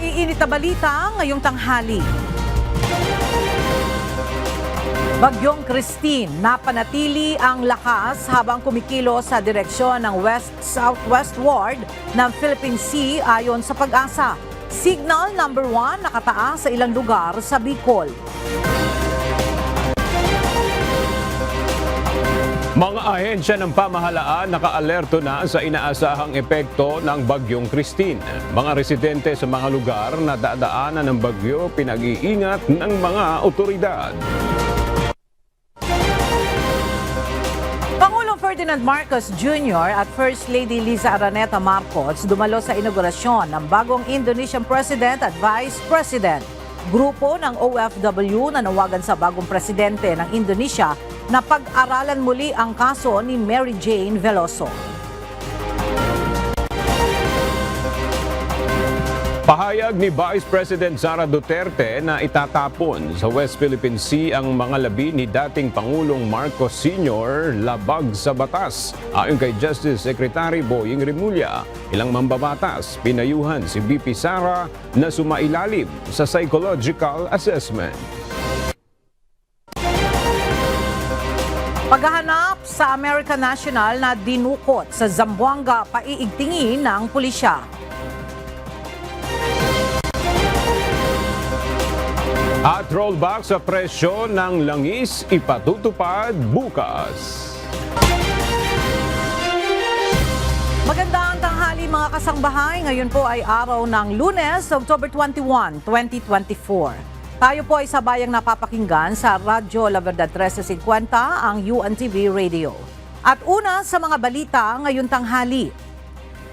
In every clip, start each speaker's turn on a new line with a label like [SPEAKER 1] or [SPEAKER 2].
[SPEAKER 1] Maiinit na balita ngayong tanghali. Bagyong Christine, napanatili ang lakas habang kumikilo sa direksyon ng west-southwestward ng Philippine Sea ayon sa Pag-asa. Signal number 1 nakataas sa ilang lugar sa Bicol.
[SPEAKER 2] Mga ahensya ng pamahalaan naka-alerto na sa inaasahang epekto ng Bagyong Christine. Mga residente sa mga lugar na dadaanan ng bagyo pinag-iingat ng mga otoridad.
[SPEAKER 1] Pangulong Ferdinand Marcos Jr. at First Lady Liza Araneta Marcos dumalo sa inaugurasyon ng bagong Indonesian President at Vice President. Grupo ng OFW nanawagan sa bagong presidente ng Indonesia na pag-aralan muli ang kaso ni Mary Jane Veloso.
[SPEAKER 2] Pahayag ni Vice President Sara Duterte na itatapon sa West Philippine Sea ang mga labi ni dating Pangulong Marcos Sr. labag sa batas. Ayon kay Justice Secretary Boying Remulla, ilang mambabatas pinayuhan si BP Sara na sumailalim sa psychological assessment.
[SPEAKER 1] Paghahanap sa American National na dinukot sa Zamboanga paiigtingin ng pulisya.
[SPEAKER 2] At rollback sa presyo ng langis ipatutupad bukas.
[SPEAKER 1] Magandang tanghali mga kasangbahay. Ngayon po ay araw ng Lunes, October 21, 2024. Tayo po ay sabayang napapakinggan sa Radyo La Verdad 1350, ang UNTV Radio. At una sa mga balita ngayong tanghali.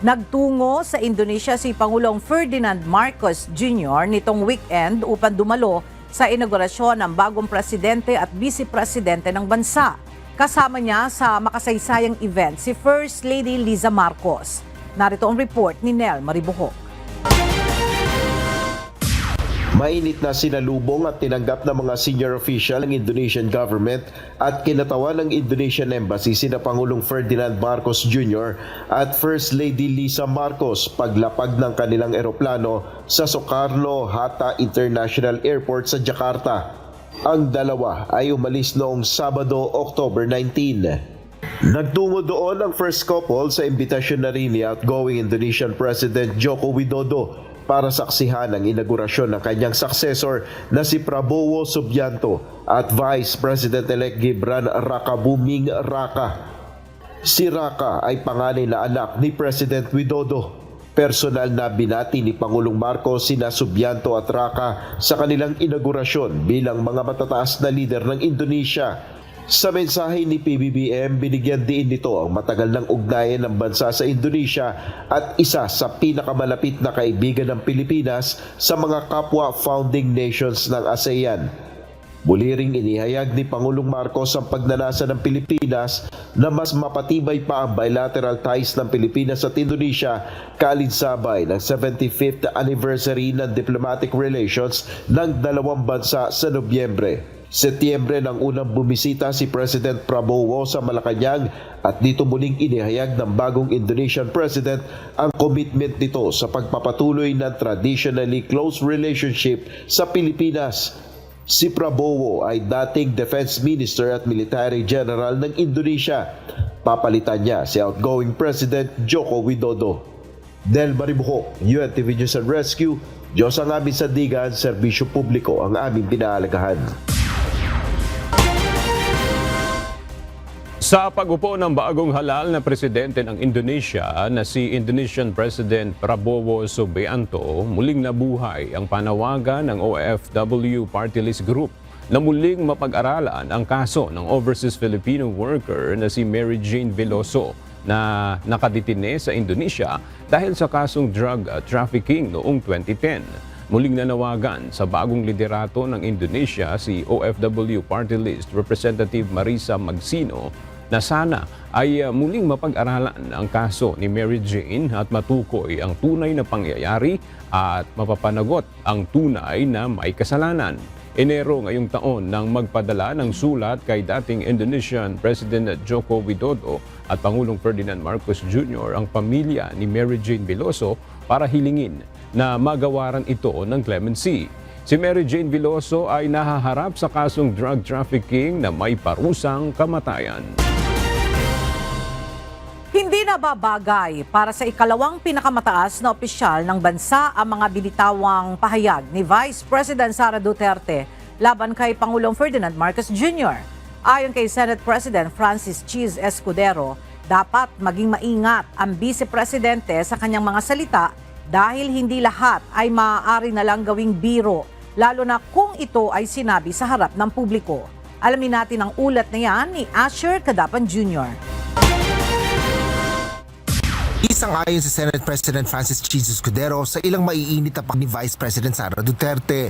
[SPEAKER 1] Nagtungo sa Indonesia si Pangulong Ferdinand Marcos Jr. nitong weekend upang dumalo sa inaugurasyon ng bagong presidente at vice-presidente ng bansa. Kasama niya sa makasaysayang event si First Lady Liza Marcos. Narito ang report ni Nel Maribuhok.
[SPEAKER 3] Mainit na sinalubong at tinanggap ng mga senior official ng Indonesian government at kinatawan ng Indonesian Embassy sina Pangulong Ferdinand Marcos Jr. at First Lady Liza Marcos paglapag ng kanilang eroplano sa Soekarno-Hatta International Airport sa Jakarta. Ang dalawa ay umalis noong Sabado, October 19. Nagtungo doon ang first couple sa imbitasyon na rin ni outgoing Indonesian President Joko Widodo para saksihan ang inaugurasyon ng kanyang successor na si Prabowo Subianto at Vice President-elect Gibran Rakabuming Raka. Si Raka ay panganay na anak ni President Widodo. Personal na binati ni Pangulong Marcos sina Subianto at Raka sa kanilang inaugurasyon bilang mga matataas na lider ng Indonesia. Sa mensahe ni PBBM, binigyan din nito ang matagal ng ugnayan ng bansa sa Indonesia at isa sa pinakamalapit na kaibigan ng Pilipinas sa mga kapwa founding nations ng ASEAN. Muli ring inihayag ni Pangulong Marcos ang pagnanasa ng Pilipinas na mas mapatibay pa ang bilateral ties ng Pilipinas at Indonesia kaalinsabay ng 75th anniversary ng diplomatic relations ng dalawang bansa sa Nobyembre. Setyembre nang unang bumisita si President Prabowo sa Malacanang at dito muling inihayag ng bagong Indonesian President ang commitment nito sa pagpapatuloy ng traditionally close relationship sa Pilipinas. Si Prabowo ay dating Defense Minister at Military General ng Indonesia. Papalitan niya si outgoing President Joko Widodo. Del Maribuhok, UNTV News and Rescue. Diyos ang aming sandigan, serbisyo publiko ang aming pinaalagahan.
[SPEAKER 2] Sa pag-upo ng bagong halal na presidente ng Indonesia na si Indonesian President Prabowo Subianto, muling nabuhay ang panawagan ng OFW Party List Group na muling mapag-aralan ang kaso ng overseas Filipino worker na si Mary Jane Veloso na nakadetine sa Indonesia dahil sa kasong drug trafficking noong 2010. Muling nanawagan sa bagong liderato ng Indonesia si OFW Party List Representative Marisa Magsino na sana ay muling mapag-aralan ang kaso ni Mary Jane at matukoy ang tunay na pangyayari at mapapanagot ang tunay na may kasalanan. Enero ngayong taon nang magpadala ng sulat kay dating Indonesian President Joko Widodo at Pangulong Ferdinand Marcos Jr. ang pamilya ni Mary Jane Veloso para hilingin na magawaran ito ng clemency. Si Mary Jane Veloso ay nahaharap sa kasong drug trafficking na may parusang kamatayan.
[SPEAKER 1] Hindi na babagay para sa ikalawang pinakamataas na opisyal ng bansa ang mga binitawang pahayag ni Vice President Sara Duterte laban kay Pangulong Ferdinand Marcos Jr. Ayon kay Senate President Francis Cheese Escudero, dapat maging maingat ang Vice Presidente sa kanyang mga salita dahil hindi lahat ay maaari na lang gawing biro, lalo na kung ito ay sinabi sa harap ng publiko. Alamin natin ang ulat na yan ni Asher Cadapan Jr.
[SPEAKER 4] Isang-ayon si Senate President Francis Cheese Escudero sa ilang maiinit na ni Vice President Sara Duterte.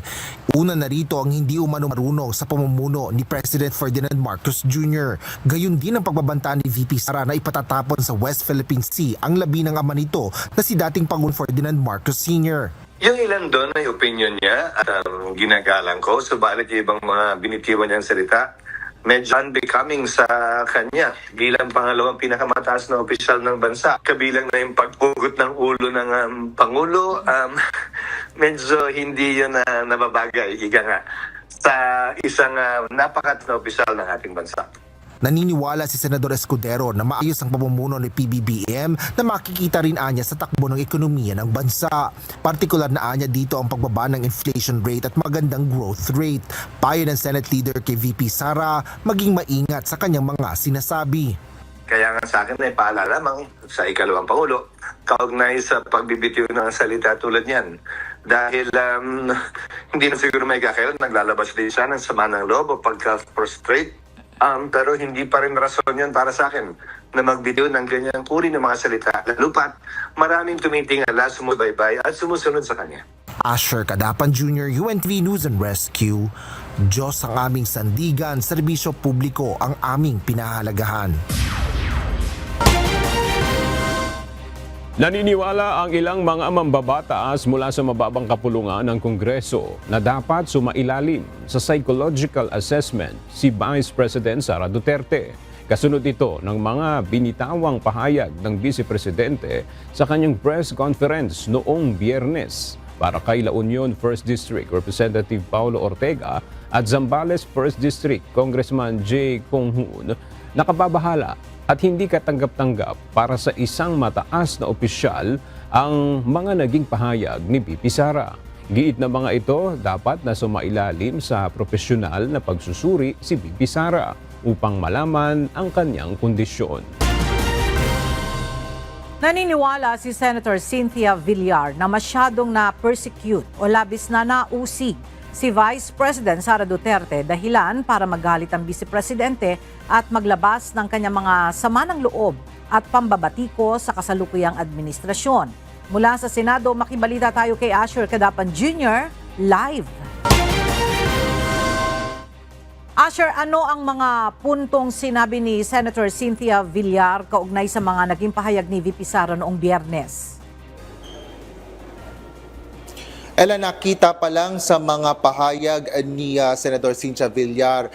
[SPEAKER 4] Una na rito ang hindi umano marunong sa pamumuno ni President Ferdinand Marcos Jr. Gayon din ang pagbabanta ni VP Sara na ipatatapon sa West Philippine Sea ang labi ng ama nito na si dating Pangulong Ferdinand Marcos Sr.
[SPEAKER 5] Yung ilan doon ay opinion niya at ginagalang ko. Subalit yung ibang mga binitiwan niyang salita, medyo unbecoming sa kanya bilang pangalawang pinakamataas na opisyal ng bansa. Kabilang na yung pagpugot ng ulo ng Pangulo, medyo hindi yun na nababagay, higa nga, sa isang napakat na opisyal ng ating bansa.
[SPEAKER 4] Naniniwala si Senador Escudero na maayos ang pamumuno ni PBBM na makikita rin anya sa takbo ng ekonomiya ng bansa. Partikular na anya dito ang pagbaba ng inflation rate at magandang growth rate. Payo ng Senate Leader kay VP Sara maging maingat sa kanyang mga sinasabi.
[SPEAKER 5] Kaya nga sa akin ay paalala lamang sa ikalawang Pangulo, kaugnay sa pagbibitiw ng salita tulad niyan. Dahil hindi na siguro may kakailan, naglalabas din siya ng sama ng loob o pagka-frustrate. Pero hindi pa rin rason yan para sa akin na magbitiw ng ganyang uri ng mga salita. Lalo pat maraming tumitingala, sumubaybay at sumusunod sa kanya.
[SPEAKER 4] Asher Cadapan Jr., UNTV News and Rescue. Diyos ang aming sandigan, serbisyo publiko ang aming pinahalagahan.
[SPEAKER 2] Naniniwala ang ilang mga mambabataas mula sa mababang kapulungan ng Kongreso na dapat sumailalim sa psychological assessment si Vice President Sara Duterte. Kasunod ito ng mga binitawang pahayag ng Vice Presidente sa kanyang press conference noong Biyernes para kay La Union 1st District Representative Paulo Ortega at Zambales 1st District Congressman J. Kong Hoon. Nakababahala at hindi katanggap-tanggap para sa isang mataas na opisyal ang mga naging pahayag ni VP Sara. Giit na mga ito dapat na sumailalim sa profesional na pagsusuri si VP Sara upang malaman ang kanyang kondisyon.
[SPEAKER 1] Naniniwala si Senator Cynthia Villar na masyadong na-persecute o labis na nausig si Vice President Sara Duterte dahilan para magalit ang Vice Presidente at maglabas ng kanyang mga sama ng loob at pambabatiko sa kasalukuyang administrasyon. Mula sa Senado, makibalita tayo kay Asher Cadapan Jr. live. Asher, ano ang mga puntong sinabi ni Senator Cynthia Villar kaugnay sa mga naging pahayag ni VP Sara noong Biyernes?
[SPEAKER 6] Ella, nakita pa lang sa mga pahayag ni Senator Cynthia Villar,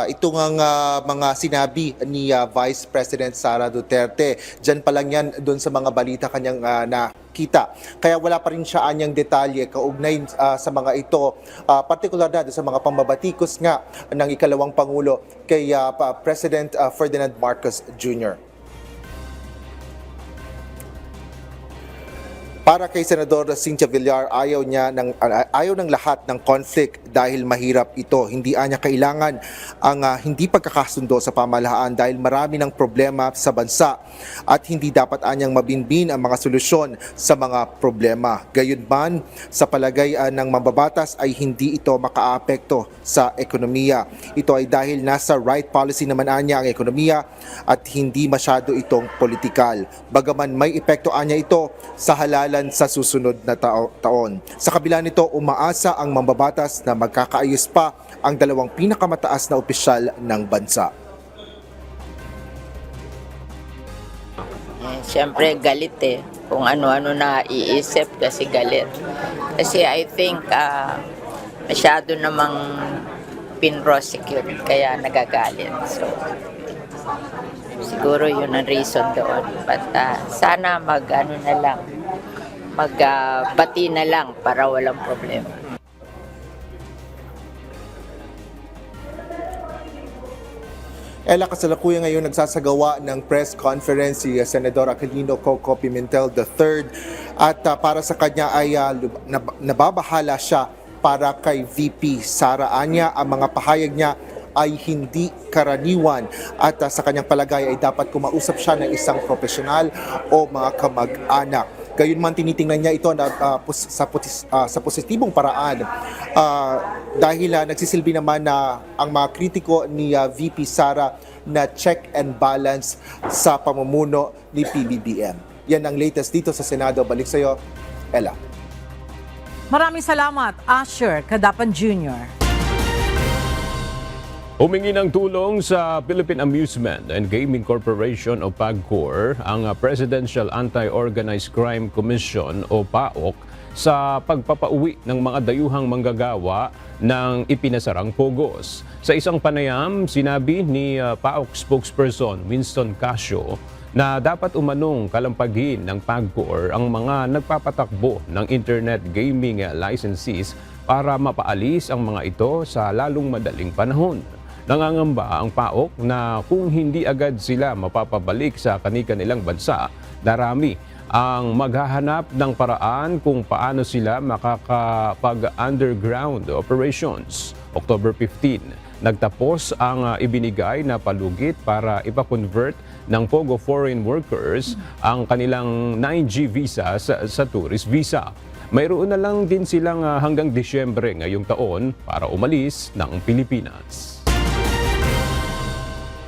[SPEAKER 6] ito nga mga sinabi ni Vice President Sara Duterte. Diyan pa lang yan doon sa mga balita kanyang nakita. Kaya wala pa rin siya anyang detalye kaugnay sa mga ito, partikular na sa mga pambabatikos nga ng ikalawang Pangulo kay President Ferdinand Marcos Jr. Para kay Senador Cynthia Villar, ayaw ng lahat ng conflict dahil mahirap ito. Hindi niya kailangan ang hindi pagkakasundo sa pamahalaan dahil marami ng problema sa bansa at hindi dapat anyang mabinbin ang mga solusyon sa mga problema. Gayunman, sa palagay ng mambabatas ay hindi ito makaapekto sa ekonomiya. Ito ay dahil nasa right policy naman anya ang ekonomiya at hindi masyado itong politikal. Bagaman may epekto anya ito sa halalan sa susunod na taon. Sa kabila nito, umaasa ang mambabatas na magkakaayos pa ang dalawang pinakamataas na opisyal ng bansa.
[SPEAKER 7] Siyempre galit kung ano-ano na iisip kasi galit. Kasi I think masyado namang pin-prosecute kaya nagagalit. So siguro yun ang reason doon. But sana mag-ano na lang, magbati na lang para walang problema.
[SPEAKER 6] Ella, kasalukuyan ngayon nagsasagawa ng press conference si Senador Aquilino Coco Pimentel III at para sa kanya ay nababahala siya para kay VP Sara Anya. Ang mga pahayag niya ay hindi karaniwan at sa kanyang palagay ay dapat kumausap siya ng isang profesional o mga kamag-anak. Gayunman tinitingnan niya ito na, sa positibong paraan dahil nagsisilbi naman na ang mga kritiko ni VP Sara na check and balance sa pamumuno ni PBBM. Yan ang latest dito sa Senado. Balik sa iyo, Ella.
[SPEAKER 1] Maraming salamat, Asher Kadapan Jr.
[SPEAKER 2] Humingi ng tulong sa Philippine Amusement and Gaming Corporation o PAGCOR ang Presidential Anti-Organized Crime Commission o PAOK sa pagpapauwi ng mga dayuhang manggagawa ng ipinasarang pogos. Sa isang panayam, sinabi ni PAOK spokesperson Winston Casio na dapat umanong kalampagin ng PAGCOR ang mga nagpapatakbo ng internet gaming licensees para mapaalis ang mga ito sa lalong madaling panahon. Nangangamba ang PAOK na kung hindi agad sila mapapabalik sa kani-kanilang bansa, darami ang maghahanap ng paraan kung paano sila makakapag-underground operations. October 15, nagtapos ang ibinigay na palugit para ipa-convert ng POGO foreign workers ang kanilang 9G visa sa tourist visa. Mayroon na lang din silang hanggang Disyembre ngayong taon para umalis ng Pilipinas.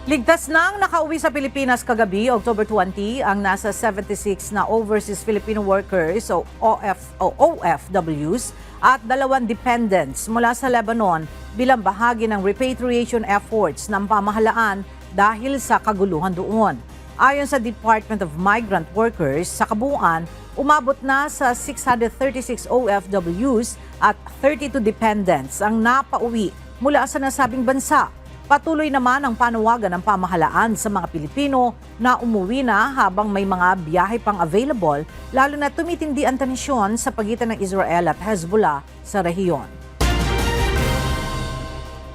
[SPEAKER 1] Ligtas nang nakauwi sa Pilipinas kagabi, October 20, ang nasa 76 na overseas Filipino workers o OFWs at 2 dependents mula sa Lebanon bilang bahagi ng repatriation efforts ng pamahalaan dahil sa kaguluhan doon. Ayon sa Department of Migrant Workers, sa kabuuan, umabot na sa 636 OFWs at 32 dependents ang napauwi mula sa nasabing bansa. Patuloy naman ang panawagan ng pamahalaan sa mga Pilipino na umuwi na habang may mga biyahe pang available, lalo na tumitindi ang tensyon sa pagitan ng Israel at Hezbollah sa rehiyon.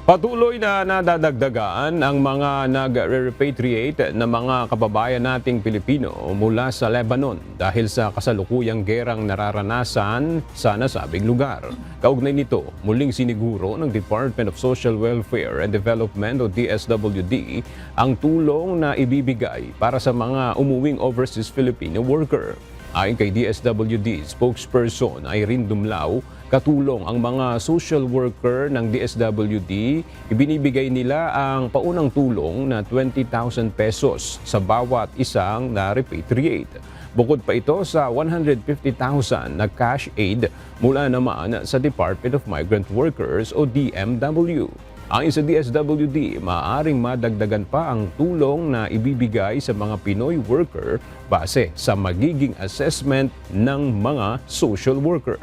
[SPEAKER 2] Patuloy na nadadagdagan ang mga nag-repatriate na mga kababayan nating Pilipino mula sa Lebanon dahil sa kasalukuyang gerang nararanasan sa nasabing lugar. Kaugnay nito, muling siniguro ng Department of Social Welfare and Development o DSWD ang tulong na ibibigay para sa mga umuwing overseas Filipino worker. Ayon kay DSWD spokesperson Irene Dumlao, katulong ang mga social worker ng DSWD, ibinibigay nila ang paunang tulong na 20,000 pesos sa bawat isang na repatriate. Bukod pa ito sa 150,000 na cash aid mula naman sa Department of Migrant Workers o DMW. Ayon sa DSWD, maaaring madagdagan pa ang tulong na ibibigay sa mga Pinoy worker base sa magiging assessment ng mga social worker.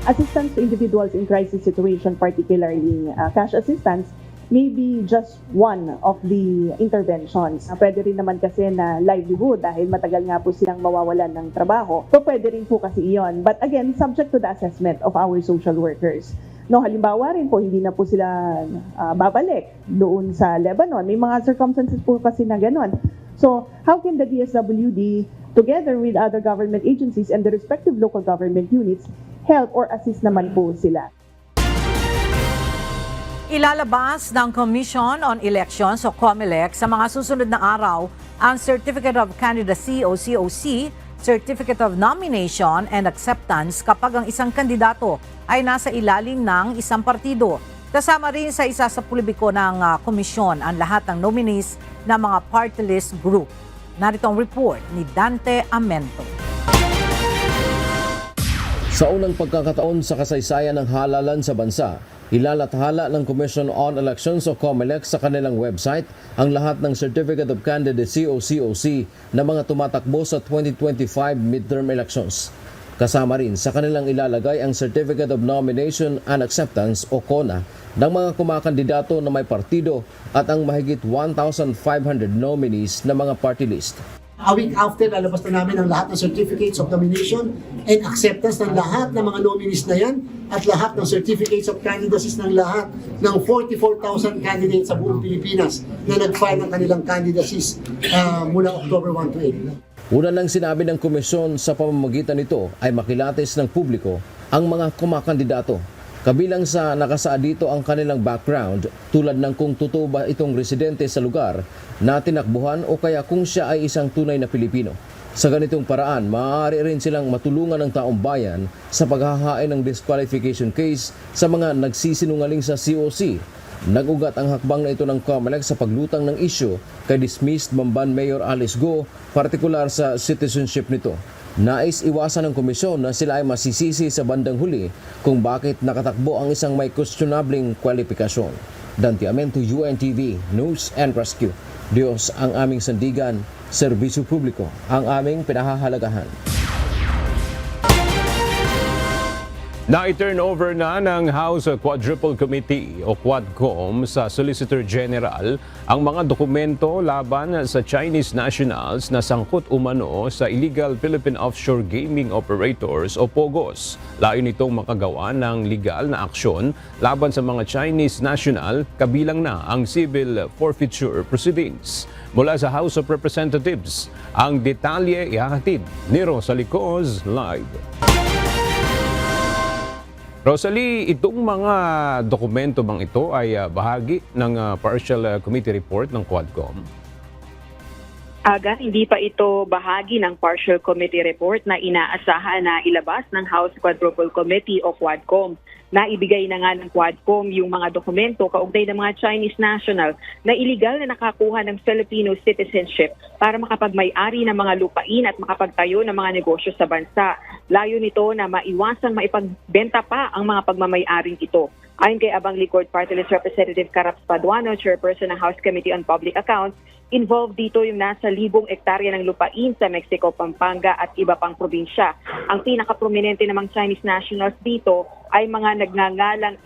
[SPEAKER 8] Assistance to individuals in crisis situation, particularly cash assistance, may be just one of the interventions. Pwede rin naman kasi na livelihood dahil matagal nga po silang mawawalan ng trabaho. So pwede rin po kasi iyon. But again, subject to the assessment of our social workers. No, halimbawa rin po, hindi na po sila babalik doon sa Lebanon. May mga circumstances po kasi na gano'n. So, how can the DSWD, together with other government agencies and the respective local government units, help or assist naman po sila?
[SPEAKER 1] Ilalabas ng Commission on Elections o COMELEC sa mga susunod na araw ang Certificate of Candidacy o COC, Certificate of Nomination and Acceptance kapag ang isang kandidato ay nasa ilalim ng isang partido. Kasama rin sa isa sa pulibiko ng komisyon ang lahat ng nominees ng mga party list group. Narito ang report ni Dante Amento.
[SPEAKER 9] Sa unang pagkakataon sa kasaysayan ng halalan sa bansa, ilalathala ng Commission on Elections o COMELEC sa kanilang website ang lahat ng Certificate of Candidacy o COC na mga tumatakbo sa 2025 midterm elections. Kasama rin sa kanilang ilalagay ang Certificate of Nomination and Acceptance o CONA ng mga kumakandidato na may partido at ang mahigit 1,500 nominees na mga party list.
[SPEAKER 10] A week after, lalabas na namin ang lahat ng certificates of nomination and acceptance ng lahat ng mga nominees na yan at lahat ng certificates of candidacies ng lahat ng 44,000 candidates sa buong Pilipinas na nag-file ng kanilang candidacies mula October 1 to 8.
[SPEAKER 9] Una nang sinabi ng komisyon sa pamamagitan nito ay makilatis ng publiko ang mga kumakandidato. Kabilang sa nakasaad dito ang kanilang background tulad ng kung totoo ba itong residente sa lugar na tinakbuhan o kaya kung siya ay isang tunay na Pilipino. Sa ganitong paraan, maaari rin silang matulungan ng taong bayan sa paghahain ng disqualification case sa mga nagsisinungaling sa COC. Nag-ugat ang hakbang na ito ng COMELEC sa paglutang ng isyu kay dismissed Bamban Mayor Alice Go, partikular sa citizenship nito. Nais iwasan ng komisyon na sila ay masisisi sa bandang huli kung bakit nakatakbo ang isang may questionabling kwalifikasyon. Dante Amento, UNTV, News and Rescue. Diyos ang aming sandigan, serbisyo publiko ang aming pinahahalagahan.
[SPEAKER 2] Na-turnover na ng House Quadruple Committee o Quadcom sa Solicitor General ang mga dokumento laban sa Chinese nationals na sangkot umano sa illegal Philippine offshore gaming operators o POGOs. Layo nitong makagawa ng legal na aksyon laban sa mga Chinese national, kabilang na ang civil forfeiture proceedings. Mula sa House of Representatives, ang detalye ihahatid ni Rosalie Coz live. Rosalie, itong mga dokumento bang ito ay bahagi ng partial committee report ng Quadcom?
[SPEAKER 11] Aga, hindi pa ito bahagi ng partial committee report na inaasahan na ilabas ng House Quadruple Committee o Quadcom. Naibigay na nga ng Quadcom yung mga dokumento kaugnay ng mga Chinese national na iligal na nakakuha ng Filipino citizenship para makapagmay-ari ng mga lupain at makapagtayo ng mga negosyo sa bansa. Layo nito na maiwasang maipagbenta pa ang mga pagmamay-aring ito. Ayon kay Abang Licord Party List Representative Caraps Paduano, chairperson ng House Committee on Public Accounts, involved dito yung nasa 1,000 hektarya ng lupain sa Mexico, Pampanga at iba pang probinsya. Ang pinaka-prominente namang Chinese nationals dito ay mga nagngangalang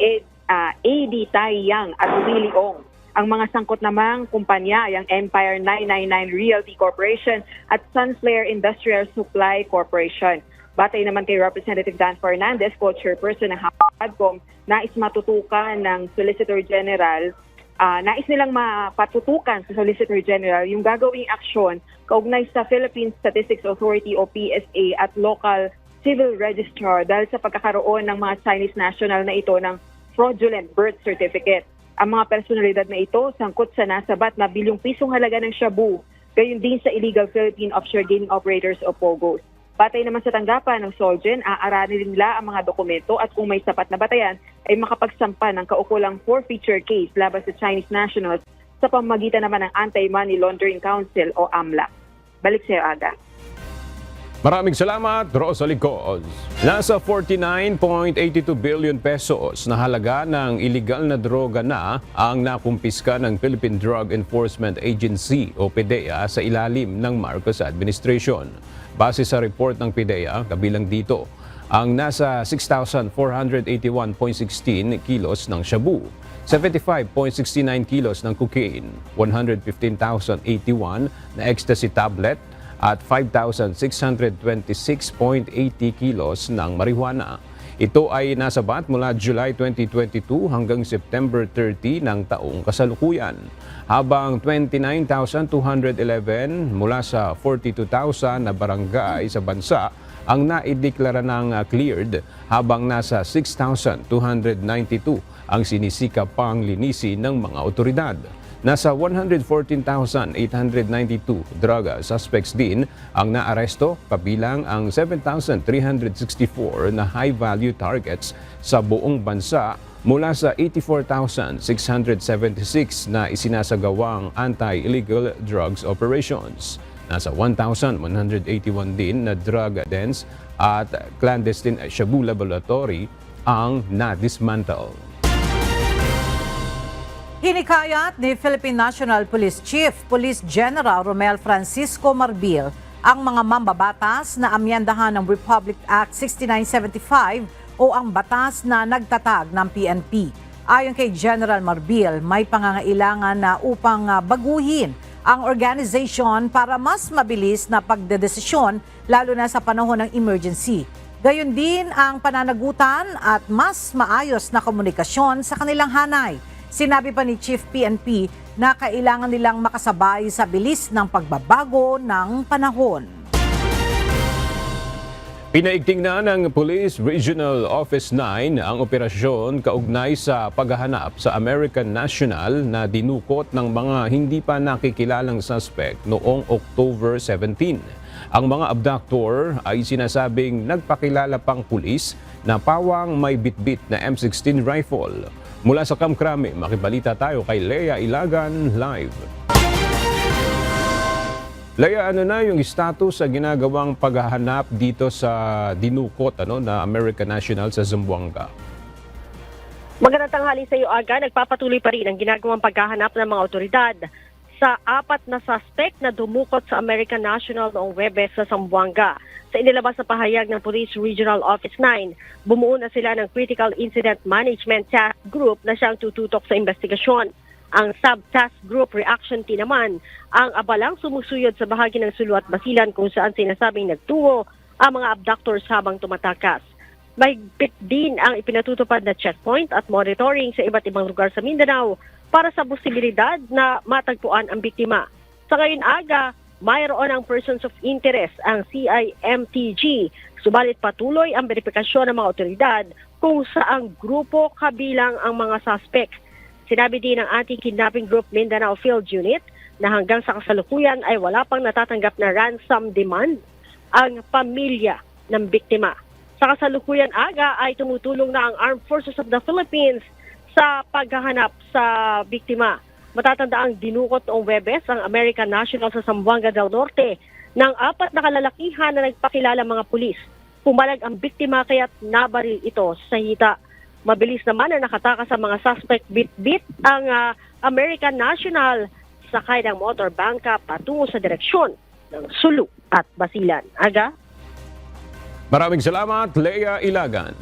[SPEAKER 11] A.D. Taiyang at Willie Ong. Ang mga sangkot namang kumpanya ay ang Empire 999 Realty Corporation at Sunflare Industrial Supply Corporation. Batay naman kay Representative Dan Fernandez, co-chairperson ng Quadcom, nais matutukan ng Solicitor General, nais nilang mapatutukan sa Solicitor General yung gagawing aksyon kaugnay sa Philippine Statistics Authority o PSA at local civil registrar dahil sa pagkakaroon ng mga Chinese national na ito ng fraudulent birth certificate. Ang mga personalidad na ito sangkot sa nasabat na bilyong pisong halaga ng shabu, gayon din sa illegal Philippine offshore gaming operators o POGOs. Batay naman sa tanggapan ng Solgen, aaranin nila ang mga dokumento at kung may sapat na batayan ay makapagsampa ng kaukulang forfeiture case laban sa Chinese nationals sa pamamagitan naman ng Anti-Money Laundering Council o AMLAC. Balik sa iyo, Aga.
[SPEAKER 2] Maraming salamat, Rosalie Coz. Nasa 49.82 billion pesos na halaga ng iligal na droga na ang nakumpiska ng Philippine Drug Enforcement Agency o PDEA sa ilalim ng Marcos administration. Base sa report ng PDEA, kabilang dito ang nasa 6,481.16 kilos ng shabu, 75.69 kilos ng cocaine, 115,081 na ecstasy tablet, at 5,626.80 kilos ng marijuana. Ito ay nasabat mula July 2022 hanggang September 30 ng taong kasalukuyan, habang 29,211 mula sa 42,000 na barangay sa bansa ang naideklara ng cleared, habang nasa 6,292 ang sinisikap pang linisin ng mga otoridad. Nasa 114,892 drug suspects din ang naaresto, kabilang ang 7,364 na high-value targets sa buong bansa mula sa 84,676 na isinasagawang anti-illegal drugs operations. Nasa 1,181 din na drug dens at clandestine shabu laboratory ang na-dismantle.
[SPEAKER 1] Hinikayat ni Philippine National Police Chief Police General Romel Francisco Marbil ang mga mambabatas na amyendahan ng Republic Act 6975 o ang batas na nagtatag ng PNP. Ayon kay General Marbil, may pangangailangan na upang baguhin ang organization para mas mabilis na pagdedesisyon lalo na sa panahon ng emergency. Gayon din ang pananagutan at mas maayos na komunikasyon sa kanilang hanay. Sinabi pa ni Chief PNP na kailangan nilang makasabay sa bilis ng pagbabago ng panahon.
[SPEAKER 2] Pinaigting na ng Police Regional Office 9 ang operasyon kaugnay sa paghahanap sa American National na dinukot ng mga hindi pa nakikilalang suspect noong October 17. Ang mga abductor ay sinasabing nagpakilala pang pulis na pawang may bitbit na M16 rifle. Mula sa Kamkrame, makibalita tayo kay Lea Ilagan live. Lea, ano na yung status sa ginagawang paghahanap dito sa dinukot na American National sa Zamboanga?
[SPEAKER 12] Magandang tanghali sa iyo, Aga. Nagpapatuloy pa rin ang ginagawang paghahanap ng mga otoridad sa 4 na suspect na dumukot sa American National noong Webes sa Zamboanga. Sa inilabas na pahayag ng Police Regional Office 9, bumuo na sila ng Critical Incident Management Task Group na siyang tututok sa investigasyon. Ang Sub-Task Group Reaction Team naman ang abalang sumusuyod sa bahagi ng Sulu at Basilan kung saan sinasabing nagtuwo ang mga abductors habang tumatakas. Mahigpit din ang ipinatutupad na checkpoint at monitoring sa iba't ibang lugar sa Mindanao para sa posibilidad na matagpuan ang biktima. Sa ngayon, Aga, mayroon ang persons of interest ang CIMTG, subalit patuloy ang verifikasyon ng mga otoridad kung saang grupo kabilang ang mga suspect. Sinabi din ng Anti-Kidnapping Group Mindanao Field Unit na hanggang sa kasalukuyan ay wala pang natatanggap na ransom demand ang pamilya ng biktima. Sa kasalukuyan, Aga, ay tumutulong na ang Armed Forces of the Philippines sa paghahanap sa biktima. Matatandaang dinukot noong Webes ang American National sa Zamboanga del Norte ng 4 na kalalakihan na nagpakilala mga pulis. Pumalag ang biktima kaya't nabaril ito sa hita. Mabilis naman na nakatakas sa mga suspect bit-bit ang American National sakay ng motor bangka patungo sa direksyon ng Sulu at Basilan. Aga?
[SPEAKER 2] Maraming salamat, Lea Ilagan.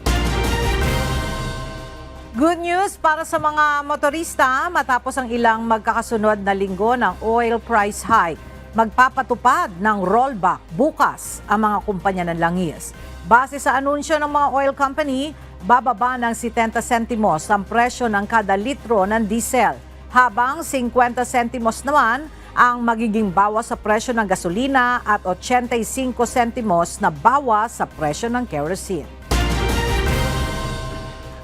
[SPEAKER 1] Good news para sa mga motorista matapos ang ilang magkakasunod na linggo ng oil price hike. Magpapatupad ng rollback bukas ang mga kumpanya ng langis. Base sa anunsyo ng mga oil company, bababa ng 70 sentimos ang presyo ng kada litro ng diesel, habang 50 sentimos naman ang magiging bawas sa presyo ng gasolina at 85 sentimos na bawas sa presyo ng kerosene.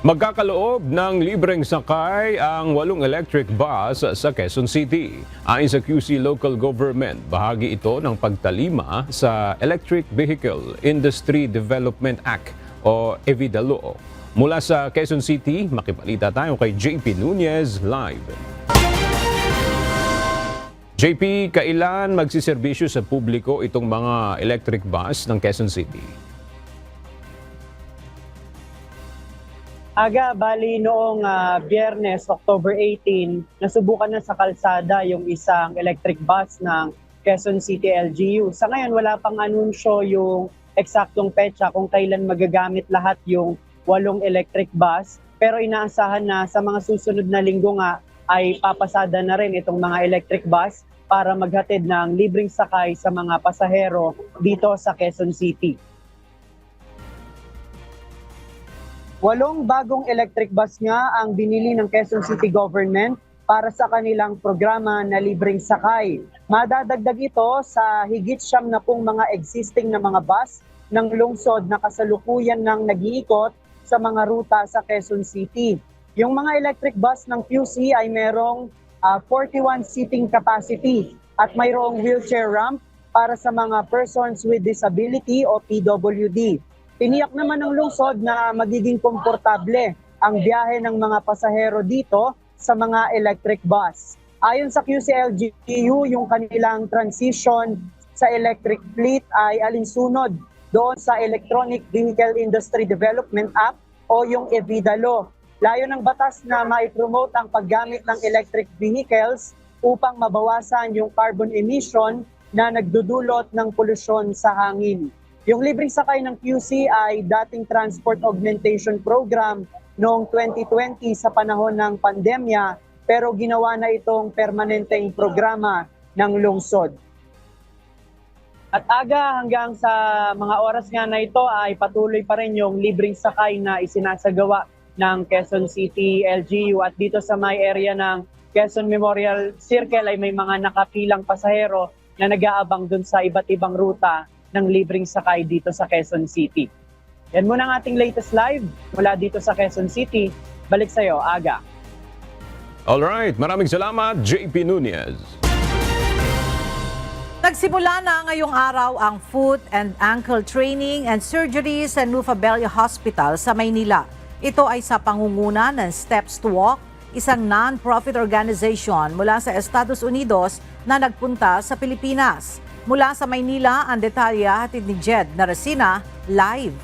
[SPEAKER 2] Magkakaloob ng libreng sakay ang 8 electric bus sa Quezon City. Ayon sa QC Local Government, bahagi ito ng pagtalima sa Electric Vehicle Industry Development Act o EVIDALO. Mula sa Quezon City, makipalita tayo kay JP Nunez live. JP, kailan magsiserbisyo sa publiko itong mga electric bus ng Quezon City?
[SPEAKER 13] Aga, bali noong Biyernes, October 18, nasubukan na sa kalsada yung isang electric bus ng Quezon City LGU. Sa ngayon, wala pang anunsyo yung eksaktong petsa kung kailan magagamit lahat yung 8 electric bus. Pero inaasahan na sa mga susunod na linggo nga ay papasada na rin itong mga electric bus para maghatid ng libreng sakay sa mga pasahero dito sa Quezon City. 8 bagong electric bus nga ang binili ng Quezon City Government para sa kanilang programa na libreng sakay. Madadagdag ito sa higit 70 mga existing na mga bus ng lungsod na kasalukuyan ng nag-iikot sa mga ruta sa Quezon City. Yung mga electric bus ng QC ay merong 41 seating capacity at mayroong wheelchair ramp para sa mga persons with disability o PWD. Tiniyak naman ng lungsod na magiging komportable ang biyahe ng mga pasahero dito sa mga electric bus. Ayon sa QCLGU, yung kanilang transition sa electric fleet ay alinsunod doon sa Electronic Vehicle Industry Development Act o yung EVIDALO. Layo ng batas na mai-promote ang paggamit ng electric vehicles upang mabawasan yung carbon emission na nagdudulot ng polusyon sa hangin. Yung libreng sakay ng QC ay dating Transport Augmentation Program noong 2020 sa panahon ng pandemya, pero ginawa na itong permanenteng programa ng lungsod. At aga hanggang sa mga oras nga na ito ay patuloy pa rin yung libreng sakay na isinasagawa ng Quezon City LGU. At dito sa may area ng Quezon Memorial Circle ay may mga nakapilang pasahero na nag-aabang dun sa iba't ibang ruta ng libreng sakay dito sa Quezon City. Yan muna ang ating latest live mula dito sa Quezon City. Balik sa'yo, Aga.
[SPEAKER 2] Alright, maraming salamat, JP Nunez.
[SPEAKER 1] Nagsimula na ngayong araw ang foot and ankle training and surgery sa Nufa Belia Hospital sa Maynila. Ito ay sa pangunguna ng Steps to Walk, isang non-profit organization mula sa Estados Unidos na nagpunta sa Pilipinas. Mula sa Maynila, ang detalye hatid ni Jed Naresina, live.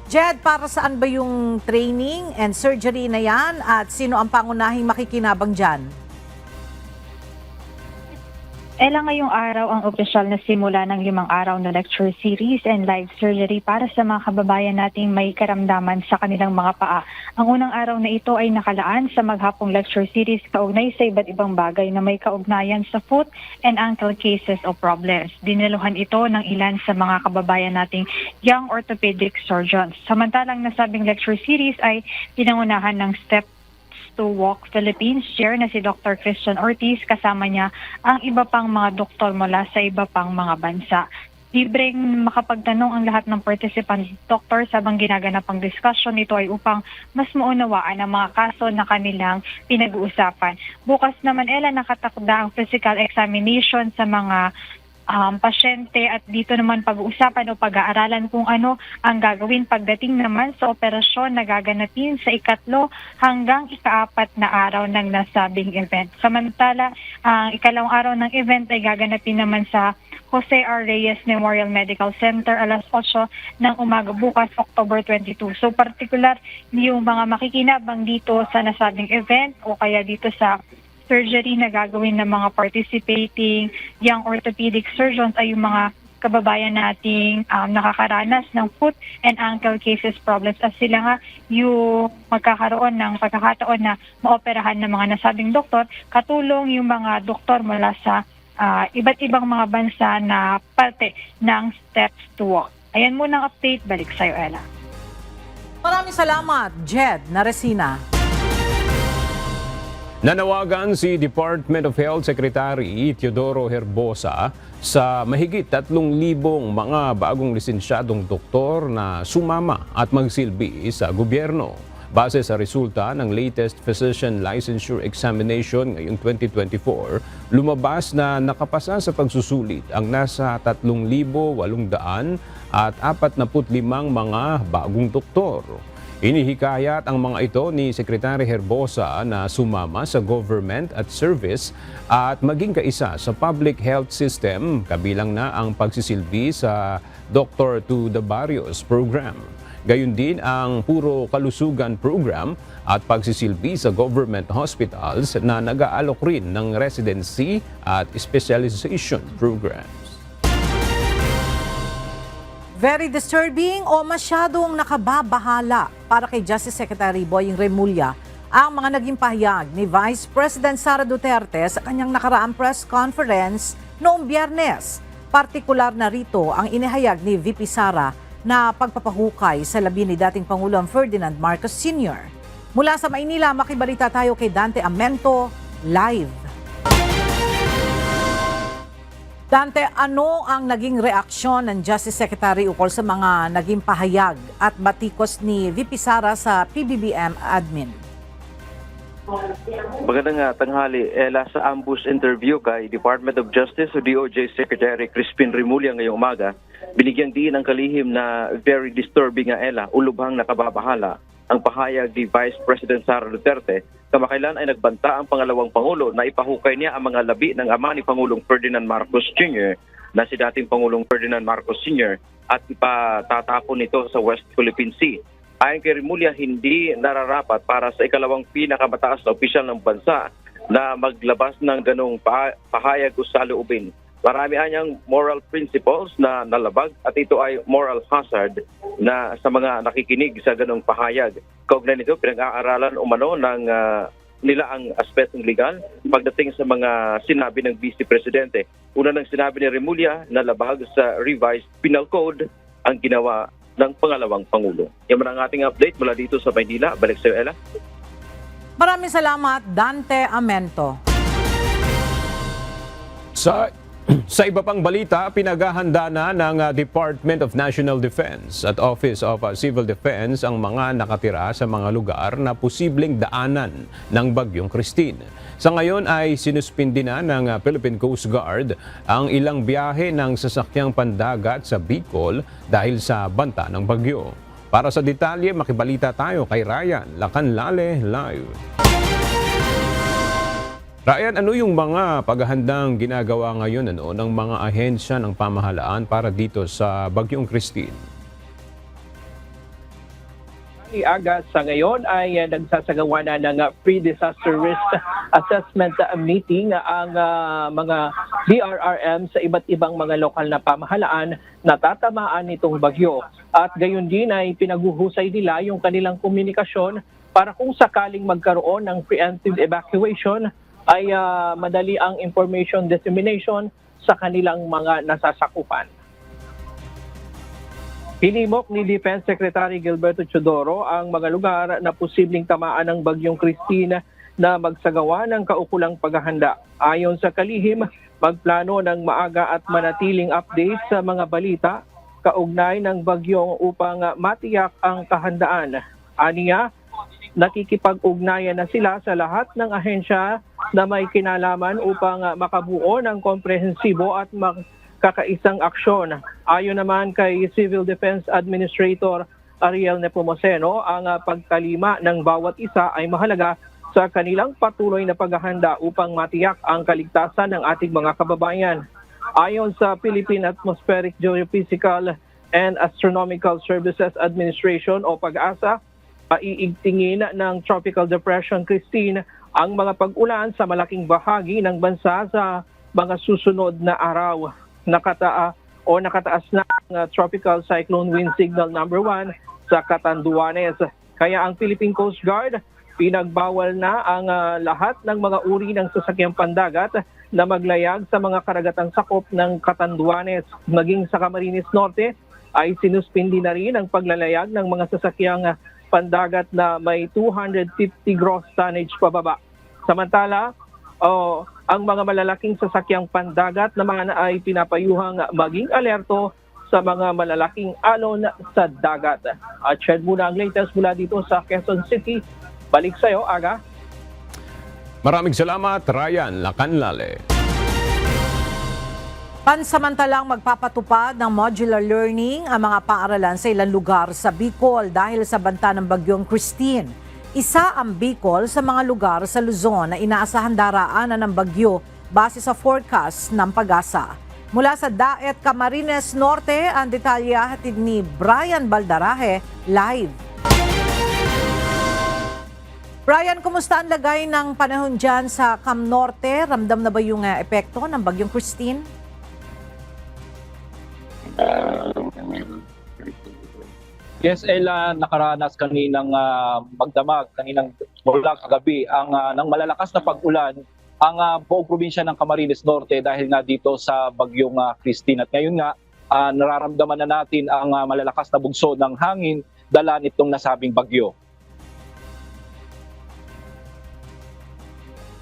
[SPEAKER 1] Jed, para saan ba yung training and surgery na yan at sino ang pangunahing makikinabang dyan?
[SPEAKER 14] Ngayong araw ang opisyal na simula ng 5 araw na lecture series and live surgery para sa mga kababayan nating may karamdaman sa kanilang mga paa. Ang unang araw na ito ay nakalaan sa maghapong lecture series kaugnay sa iba't ibang bagay na may kaugnayan sa foot and ankle cases o problems. Dinaluhan ito ng ilan sa mga kababayan nating young orthopedic surgeons. Samantalang nasabing lecture series ay pinangunahan ng Steps to Walk Philippines Chair na si Dr. Christian Ortiz, kasama niya ang iba pang mga doktor mula sa iba pang mga bansa. Libreng makapagtanong ang lahat ng participant doctor sabang ginaganap ang discussion. Ito ay upang mas maunawaan ang mga kaso na kanilang pinag-uusapan. Bukas naman, nakatakda ang physical examination sa mga pasyente at dito naman pag-uusapan o pag-aaralan kung ano ang gagawin pagdating naman sa operasyon na gaganapin sa 3 hanggang 4 na araw ng nasabing event. Samantala, ang 2nd araw ng event ay gaganapin naman sa Jose R. Reyes Memorial Medical Center alas 8 ng umaga bukas, October 22. So particular yung mga makikinabang dito sa nasabing event o kaya dito sa surgery na gagawin ng mga participating young orthopedic surgeons ay yung mga kababayan nating nakakaranas ng foot and ankle cases problems at sila nga yung magkakaroon ng pagkakataon na maoperahan ng mga nasabing doktor, katulong yung mga doktor mula sa iba't ibang mga bansa na parte ng Steps to Walk. Ayan muna ang update. Balik sa'yo, Ella.
[SPEAKER 1] Maraming salamat, Jed Naresina.
[SPEAKER 2] Nanawagan si Department of Health Secretary Teodoro Herbosa sa mahigit 3,000 mga bagong lisensyadong doktor na sumama at magsilbi sa gobyerno. Base sa resulta ng latest Physician Licensure Examination ngayong 2024, lumabas na nakapasa sa pagsusulit ang nasa 3,845 mga bagong doktor. Inihikayat ang mga ito ni Secretary Herbosa na sumama sa government at service at maging kaisa sa public health system, kabilang na ang pagsisilbi sa Doctor to the Barrios program. Gayun din ang Puro Kalusugan program at pagsisilbi sa government hospitals na nag-aalok rin ng residency at specialization programs.
[SPEAKER 1] Very disturbing o masyadong nakababahala para kay Justice Secretary Boying Remulla ang mga naging pahayag ni Vice President Sara Duterte sa kanyang nakaraang press conference noong Biyernes. Partikular na rito ang inihayag ni VP Sara na pagpapahukay sa labi ni dating Pangulong Ferdinand Marcos Sr. Mula sa Maynila, makibalita tayo kay Dante Amento, live. Dante, ano ang naging reaksyon ng Justice Secretary ukol sa mga naging pahayag at batikos ni VP Sara sa PBBM admin?
[SPEAKER 15] Magandang tanghali. Sa ambush interview kay Department of Justice o DOJ Secretary Crispin Remulla ngayong umaga, binigyang diin ang kalihim na very disturbing ulubhang nakababahala ang pahayag ni Vice President Sara Duterte kamakailan ay nagbanta ang pangalawang Pangulo na ipahukay niya ang mga labi ng ama ni Pangulong Ferdinand Marcos Jr. na si dating Pangulong Ferdinand Marcos Sr. at ipatatapon nito sa West Philippine Sea. Ayon kay Remulla, hindi nararapat para sa ikalawang pinakamataas na opisyal ng bansa na maglabas ng ganong pahayag o saloobin. Marami anyang moral principles na nalabag at ito ay moral hazard na sa mga nakikinig sa ganong pahayag. Kaugnay nito, pinag-aaralan umano ng nila ang aspetong legal pagdating sa mga sinabi ng Vice Presidente. Una nang sinabi ni Remulla na labag sa revised penal code ang ginawa ng pangalawang Pangulo. Yan ang ating update mula dito sa Maynila. Balik sa iyo, Ella.
[SPEAKER 1] Maraming salamat, Dante Amento.
[SPEAKER 2] Sa iba pang balita, pinaghahanda na ng Department of National Defense at Office of Civil Defense ang mga nakatira sa mga lugar na posibleng daanan ng Bagyong Christine. Sa ngayon ay sinuspindi na ng Philippine Coast Guard ang ilang biyahe ng sasakyang pandagat sa Bicol dahil sa banta ng bagyo. Para sa detalye, makibalita tayo kay Ryan Lacanlale live. Ryan, ano yung mga paghahandang ginagawa ngayon ng mga ahensya ng pamahalaan para dito sa Bagyong Christine?
[SPEAKER 16] Aga sa ngayon ay nagsasagawa na ng pre-disaster risk assessment meeting ang mga DRRM sa iba't ibang mga lokal na pamahalaan na tatamaan nitong bagyo. At gayon din ay pinaguhusay nila yung kanilang komunikasyon para kung sakaling magkaroon ng preemptive evacuation ay madali ang information dissemination sa kanilang mga nasasakupan. Hinimok ni Defense Secretary Gilberto Teodoro ang mga lugar na posibleng tamaan ng Bagyong Christine na magsagawa ng kaukulang paghahanda. Ayon sa kalihim, magplano ng maaga at manatiling update sa mga balita kaugnay ng bagyong upang matiyak ang kahandaan. Aniya, nakikipag-ugnayan na sila sa lahat ng ahensya na may kinalaman upang makabuo ng komprehensibo at makakaisang aksyon. Ayon naman kay Civil Defense Administrator Ariel Nepomuceno, ang pagkalima ng bawat isa ay mahalaga sa kanilang patuloy na paghahanda upang matiyak ang kaligtasan ng ating mga kababayan. Ayon sa Philippine Atmospheric Geophysical and Astronomical Services Administration o PAGASA, iigtingin ng Tropical Depression Christine ang mga pag-ulan sa malaking bahagi ng bansa sa mga susunod na araw. Nakataas na ang Tropical Cyclone Wind Signal number 1 sa Catanduanes. Kaya ang Philippine Coast Guard pinagbawal na ang lahat ng mga uri ng sasakyang pandagat na maglayag sa mga karagatang sakop ng Catanduanes. Maging sa Camarines Norte ay sinuspindi na rin ang paglalayag ng mga sasakyang pandagat na may 250 gross tonnage pababa. Samantala, ang mga malalaking sasakyang pandagat naman ay pinapayuhang maging alerto sa mga malalaking alon sa dagat. At share muna ang latest mula dito sa Quezon City. Balik sa iyo, Aga.
[SPEAKER 2] Maraming salamat, Ryan Lacanlale.
[SPEAKER 1] Pansamantalang magpapatupad ng modular learning ang mga paaralan sa ilang lugar sa Bicol dahil sa banta ng Bagyong Christine. Isa ang Bicol sa mga lugar sa Luzon na inaasahan daraanan ng bagyo base sa forecast ng PAGASA. Mula sa Daet, Camarines Norte, ang detalye hatid ni Brian Baldaraje live. Brian, kumusta ang lagay ng panahon dyan sa Cam Norte? Ramdam na ba yung epekto ng Bagyong Christine?
[SPEAKER 16] Yes, Ella, nakaranas kaninang magdamag, kaninang mula kagabi ng malalakas na pag-ulan ang buong probinsya ng Camarines Norte dahil nga dito sa Bagyong Christine. At ngayon nga, nararamdaman na natin ang malalakas na bugso ng hangin dala nitong nasabing bagyo.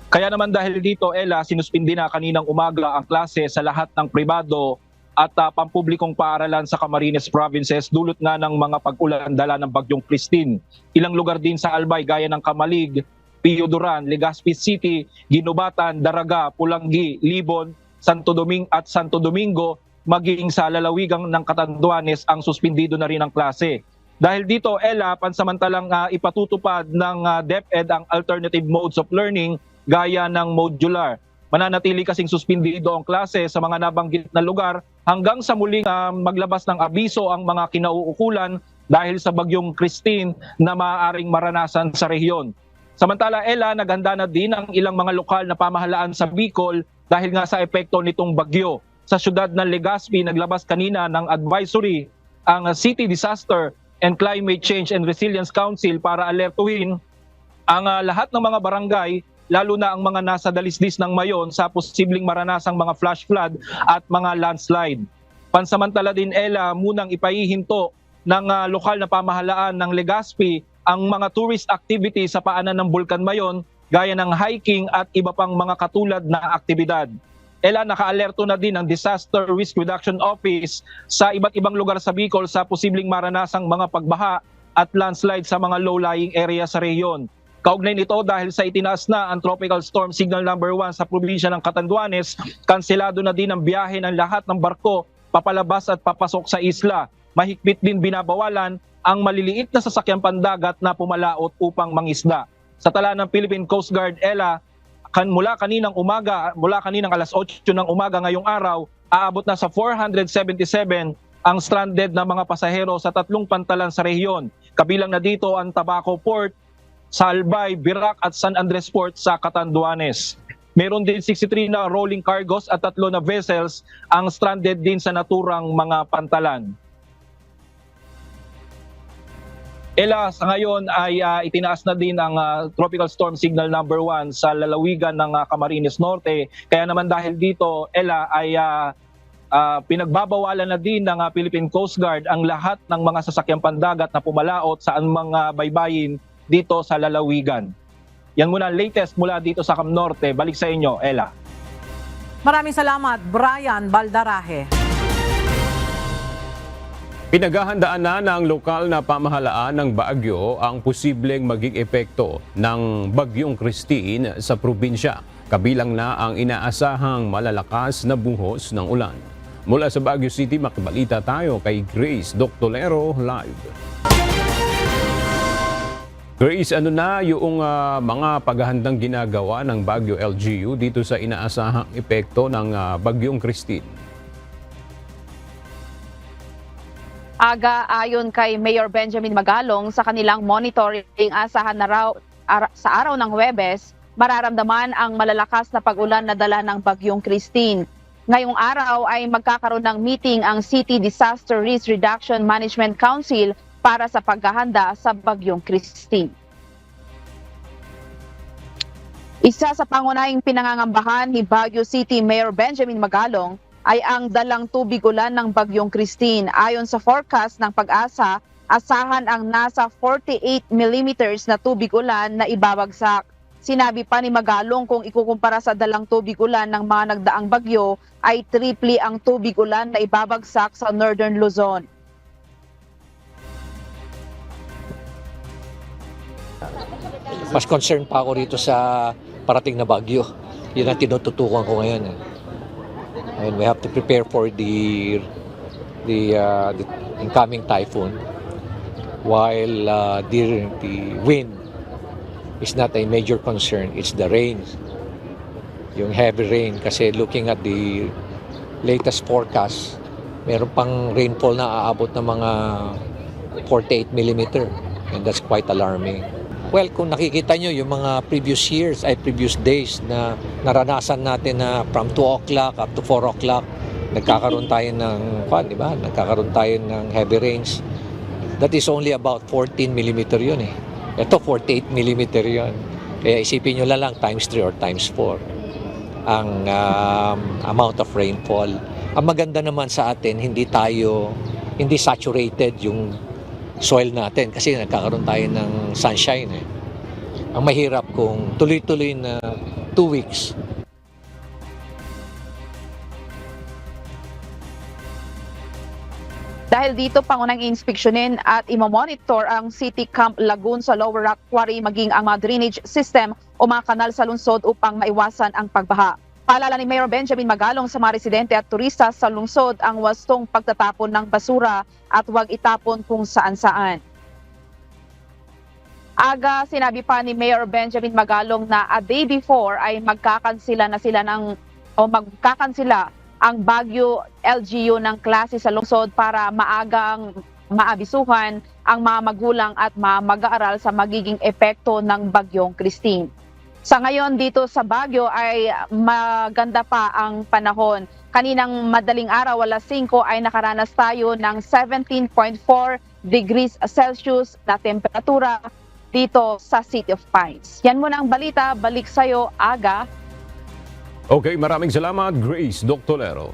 [SPEAKER 16] Kaya naman dahil dito, Ella, sinuspindi na kaninang umaga ang klase sa lahat ng pribado at pampublikong paaralan sa Camarines Provinces dulot nga ng mga pag-ulan dala ng Bagyong Christine. Ilang lugar din sa Albay gaya ng Kamalig, Pio Duran, Legazpi City, Ginubatan, Daraga, Pulangi, Libon, Santo Domingo, maging sa lalawigan ng Catanduanes ang suspindido na rin ang klase. Dahil dito, Ella, pansamantalang ipatutupad ng DepEd ang alternative modes of learning gaya ng modular. Mananatili kasing suspindido ang klase sa mga nabanggit na lugar hanggang sa muling maglabas ng abiso ang mga kinauukulan dahil sa Bagyong Christine na maaaring maranasan sa rehiyon. Samantala, Ella, naghanda na din ang ilang mga lokal na pamahalaan sa Bicol dahil nga sa epekto nitong bagyo. Sa syudad ng Legazpi, naglabas kanina ng advisory ang City Disaster and Climate Change and Resilience Council para alertuhin ang lahat ng mga barangay, lalo na ang mga nasa dalisdis ng Mayon sa posibleng maranasang mga flash flood at mga landslide. Pansamantala din, Ella, munang ipaihinto ng lokal na pamahalaan ng Legazpi ang mga tourist activity sa paanan ng Bulkan Mayon gaya ng hiking at iba pang mga katulad na aktibidad. Ella, naka-alerto na din ang Disaster Risk Reduction Office sa iba't ibang lugar sa Bicol sa posibleng maranasang mga pagbaha at landslide sa mga low-lying area sa rehiyon. Kaugnay nito dahil sa itinaas na ang Tropical Storm Signal number 1 sa probinsya ng Catanduanes, kanselado na din ang biyahe ng lahat ng barko papalabas at papasok sa isla. Mahigpit din binabawalan ang maliliit na sasakyang pandagat na pumalaot upang mangisda. Sa tala ng Philippine Coast Guard, Ella, mula kaninang alas 8 ng umaga ngayong araw, aabot na sa 477 ang stranded na mga pasahero sa 3 pantalan sa rehiyon. Kabilang na dito ang Tabaco Port, sa Albay, Birac at San Andres Port sa Catanduanes. Meron din 63 na rolling cargos at 3 na vessels ang stranded din sa naturang mga pantalan. Ella, sa ngayon ay itinaas na din ang Tropical Storm Signal number 1 sa lalawigan ng Camarines Norte. Kaya naman dahil dito, Ella, ay pinagbabawalan na din ng Philippine Coast Guard ang lahat ng mga sasakyang pandagat na pumalaot sa mga baybayin dito sa lalawigan. Yan muna ang latest mula dito sa Cam Norte. Balik sa inyo, Ella.
[SPEAKER 1] Maraming salamat, Brian Baldarahe.
[SPEAKER 2] Pinaghahandaan na ng lokal na pamahalaan ng Baguio ang posibleng maging epekto ng Bagyong Christine sa probinsya. Kabilang na ang inaasahang malalakas na buhos ng ulan. Mula sa Baguio City, makibalita tayo kay Grace Doctolero live. Grace, ano na yung mga paghahandang ginagawa ng Baguio LGU dito sa inaasahang epekto ng Bagyong Christine?
[SPEAKER 17] Aga, ayon kay Mayor Benjamin Magalong, sa kanilang monitoring, asahan na raw sa araw ng Huwebes, mararamdaman ang malalakas na pag-ulan na dala ng Bagyong Christine. Ngayong araw ay magkakaroon ng meeting ang City Disaster Risk Reduction Management Council para sa paghahanda sa Bagyong Christine. Isa sa pangunahing pinangangambahan ni Baguio City Mayor Benjamin Magalong ay ang dalang tubig ulan ng Bagyong Christine. Ayon sa forecast ng Pag-asa, asahan ang nasa 48 millimeters na tubig ulan na ibabagsak. Sinabi pa ni Magalong kung ikukumpara sa dalang tubig ulan ng mga nagdaang bagyo ay triple ang tubig ulan na ibabagsak sa Northern Luzon.
[SPEAKER 18] Mas concerned pa ako rito sa parating na bagyo. Yun ang tinututukan ko ngayon. And we have to prepare for the incoming typhoon while the wind is not a major concern. It's the rain, yung heavy rain. Kasi looking at the latest forecast, meron pang rainfall na aabot ng mga 48 millimeter, and that's quite alarming. Well, kung nakikita nyo yung mga previous days na naranasan natin na from 2 o'clock up to 4 o'clock, nagkakaroon tayo ng, di ba? Nagkakaroon tayo ng heavy rains. That is only about 14 millimeter yun eh. Ito 48 millimeter yun. Kaya isipin nyo lang times 3 or times 4 ang amount of rainfall. Ang maganda naman sa atin, hindi saturated yung soil natin kasi nagkakaroon tayo ng sunshine eh. Ang mahirap kung tuloy-tuloy na 2 weeks.
[SPEAKER 17] Dahil dito, pangunang inspeksyonin at imamonitor ang City Camp Lagoon sa Lower Rock Quarry maging ang mga drainage system o mga kanal sa lungsod upang maiwasan ang pagbaha. Paalala ni Mayor Benjamin Magalong sa mga residente at turista sa lungsod ang wastong pagtatapon ng basura at huwag itapon kung saan-saan. Aga, sinabi pa ni Mayor Benjamin Magalong na a day before ay magkakansela ang Baguio LGU ng klase sa lungsod para maagang maabisuhan ang mga magulang at mga mag-aaral sa magiging epekto ng Bagyong Christine. Sa ngayon dito sa Baguio ay maganda pa ang panahon. Kaninang madaling araw, alas 5 ay nakaranas tayo ng 17.4 degrees Celsius na temperatura dito sa City of Pines. Yan muna ang balita. Balik sa'yo, Aga.
[SPEAKER 2] Okay, maraming salamat, Grace Doctolero.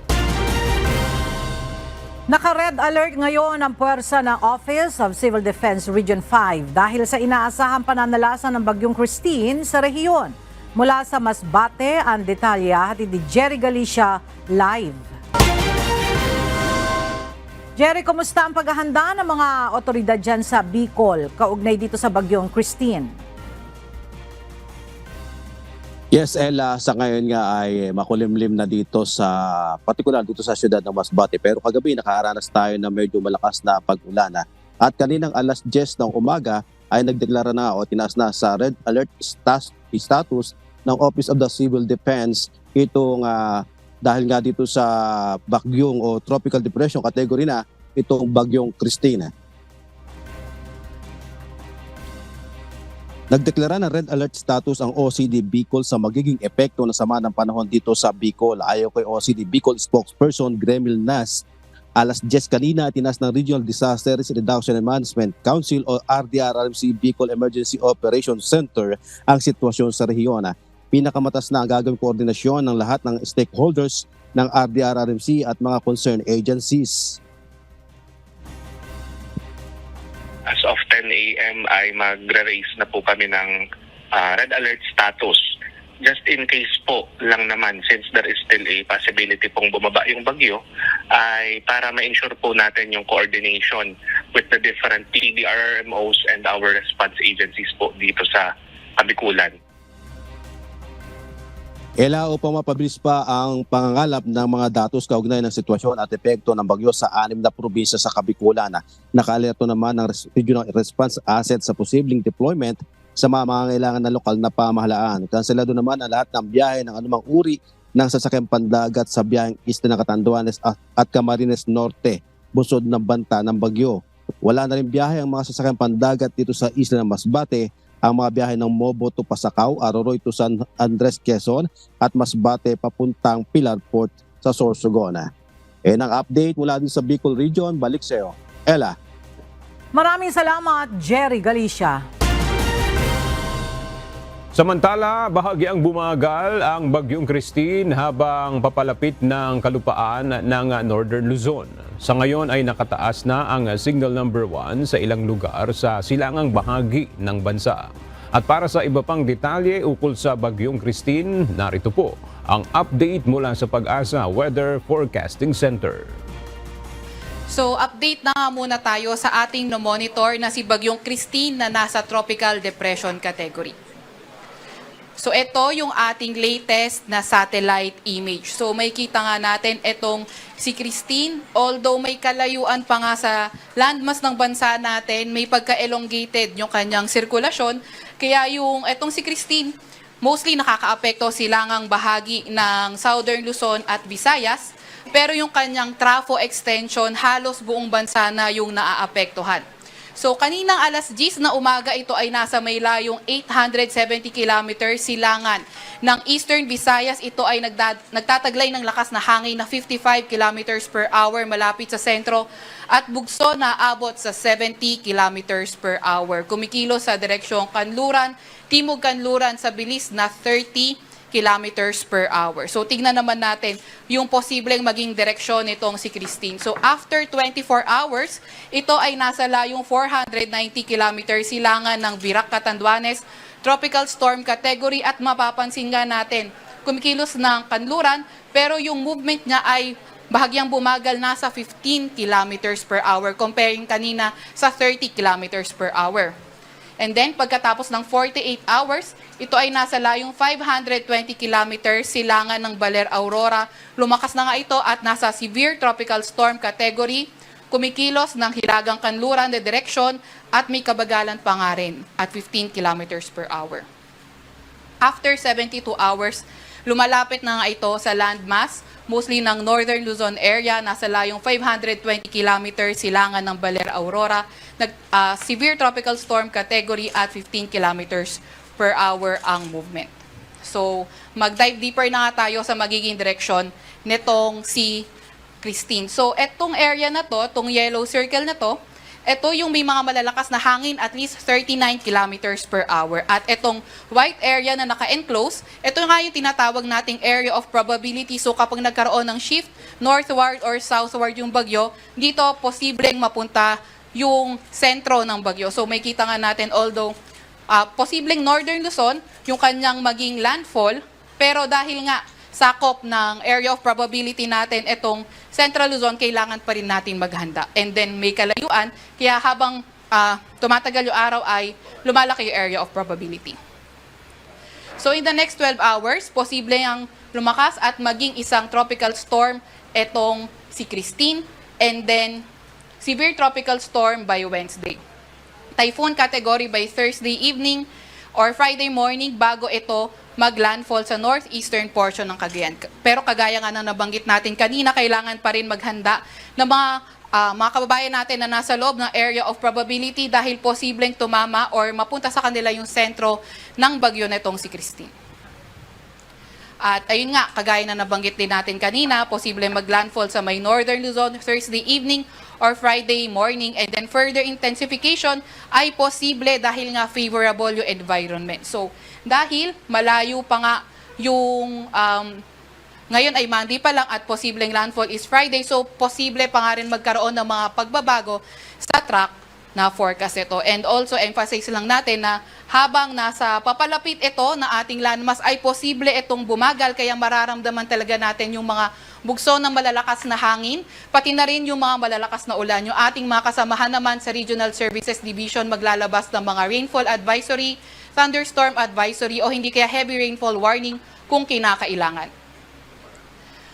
[SPEAKER 1] Naka-red alert ngayon ang puwersa ng Office of Civil Defense Region 5 dahil sa inaasahang pananalasan ng Bagyong Christine sa rehiyon. Mula sa Masbate, ang detalya hatid ni Jerry Galicia live. Jerry, kumusta ang paghahanda ng mga otoridad dyan sa Bicol kaugnay dito sa Bagyong Christine?
[SPEAKER 19] Yes, Ella, sa ngayon nga ay makulimlim na dito sa, partikular dito sa siyudad ng Masbate. Pero kagabi nakaranas tayo na medyo malakas na pag-ulan. At kaninang alas 10 ng umaga ay nagdeklara na o tinaas na sa red alert status ng Office of the Civil Defense itong dahil nga dito sa bagyong o tropical depression category na itong Bagyong Christine. Nagdeklara ng red alert status ang OCD Bicol sa magiging epekto ng sama ng panahon dito sa Bicol. Ayon kay OCD Bicol spokesperson Gremil Nas, alas 10 kanina tinas ng Regional Disaster Risk Reduction and Management Council o RDRRMC Bicol Emergency Operations Center ang sitwasyon sa rehiyon. Pinakamatas na ang gagawing koordinasyon ng lahat ng stakeholders ng RDRRMC at mga concerned agencies.
[SPEAKER 20] As of 10 a.m. ay magre-raise na po kami ng red alert status. Just in case po lang naman, since there is still a possibility pong bumaba yung bagyo, ay para ma-ensure po natin yung coordination with the different PDRMOs and our response agencies po dito sa Kabikulan.
[SPEAKER 19] Ela, upang mapabilis pa ang pangangalap ng mga datos kaugnay ng sitwasyon at epekto ng bagyo sa 6 na probinsya sa Kabikulan, naka-alerto naman ng Regional Response Asset sa posibleng deployment sa mga mangangailangan na lokal na pamahalaan. Kanselado naman ang lahat ng biyahe ng anumang uri ng sasakyang pandagat sa biyaheng Isla ng Catanduanes at Camarines Norte, busod ng banta ng bagyo. Wala na rin biyahe ang mga sasakyang pandagat dito sa Isla ng Masbate, ang mga biyahe ng Mobo to Pasacao, Aroroy to San Andres, Quezon at Masbate papuntang Pilar Port sa Sorsogon. Ang update mula din sa Bicol Region, balik sa iyo, Ella.
[SPEAKER 1] Maraming salamat, Jerry Galicia.
[SPEAKER 2] Samantala, bahagyang bumagal ang Bagyong Christine habang papalapit ng kalupaan ng Northern Luzon. Sa ngayon ay nakataas na ang signal number 1 sa ilang lugar sa silangang bahagi ng bansa. At para sa iba pang detalye ukol sa Bagyong Christine, narito po ang update mula sa Pag-asa Weather Forecasting Center.
[SPEAKER 21] So update na nga muna tayo sa ating monitor na si Bagyong Christine na nasa Tropical Depression category. So ito yung ating latest na satellite image. So may kita nga natin itong si Christine, although may kalayuan pa nga sa landmass ng bansa natin, may pagka-elongated yung kanyang sirkulasyon. Kaya yung itong si Christine, mostly nakakaapekto silangang bahagi ng Southern Luzon at Visayas, pero yung kanyang trafo extension, halos buong bansa na yung naaapektuhan. So kaninang alas 10 na umaga ito ay nasa may layong 870 kilometers silangan ng Eastern Visayas. Ito ay nagtataglay ng lakas na hangin na 55 kilometers per hour malapit sa sentro at bugso na abot sa 70 kilometers per hour. Kumikilo sa direksyong Kanluran, Timog Kanluran sa bilis na 30 kilometers per hour. So tignan naman natin yung posibleng maging direksyon nitong si Christine. So after 24 hours, ito ay nasa layong 490 kilometers silangan ng Virac, Catanduanes, tropical storm category at mapapansin nga natin, kumikilos ng Kanluran pero yung movement niya ay bahagyang bumagal nasa 15 kilometers per hour comparing kanina sa 30 kilometers per hour. And then, pagkatapos ng 48 hours, ito ay nasa layong 520 kilometers silangan ng Baler, Aurora. Lumakas na nga ito at nasa severe tropical storm category. Kumikilos ng Hilagang Kanluran na direksyon at may kabagalan pa nga rin at 15 kilometers per hour. After 72 hours, lumalapit na nga ito sa landmass, mostly ng Northern Luzon area, nasa layong 520 kilometers silangan ng Baler, Aurora. Severe tropical storm category at 15 kilometers per hour ang movement. So, mag-dive deeper na nga tayo sa magiging direksyon nitong si Christine. So, etong area na to, itong yellow circle na to, ito yung may mga malalakas na hangin at least 39 kilometers per hour. At itong white area na naka-enclose, ito nga yung tinatawag nating area of probability. So kapag nagkaroon ng shift northward or southward yung bagyo, dito posibleng mapunta yung sentro ng bagyo. So may kita nga natin, although posibleng northern Luzon yung kanyang maging landfall, pero dahil nga sakop ng area of probability natin itong Central Luzon, kailangan pa rin natin maghanda. And then may kalayuan, kaya habang tumatagal yung araw ay lumalaki yung area of probability. So in the next 12 hours, posible ang lumakas at maging isang tropical storm itong si Christine, and then severe tropical storm by Wednesday. Typhoon category by Thursday evening or Friday morning bago ito mag-landfall sa northeastern portion ng Cagayan. Pero kagaya nga na nabanggit natin kanina, kailangan pa rin maghanda ng mga kababayan natin na nasa loob ng area of probability dahil posibleng tumama or mapunta sa kanila yung sentro ng bagyo na itong si Christine. At ayun nga, kagaya na nabanggit din natin kanina, posibleng mag-landfall sa may northern Luzon Thursday evening or Friday morning, and then further intensification ay posible dahil nga favorable yung environment. So, dahil malayo pa nga yung ngayon ay Monday pa lang at posibleng landfall is Friday, so posible pa nga rin magkaroon ng mga pagbabago sa track na forecast ito. And also, emphasize lang natin na habang nasa papalapit ito na ating landmass ay posible itong bumagal, kaya mararamdaman talaga natin yung mga bugso ng malalakas na hangin, pati na rin yung mga malalakas na ulan. Yung ating mga kasamahan naman sa Regional Services Division maglalabas ng mga rainfall advisory, thunderstorm advisory o hindi kaya heavy rainfall warning kung kinakailangan.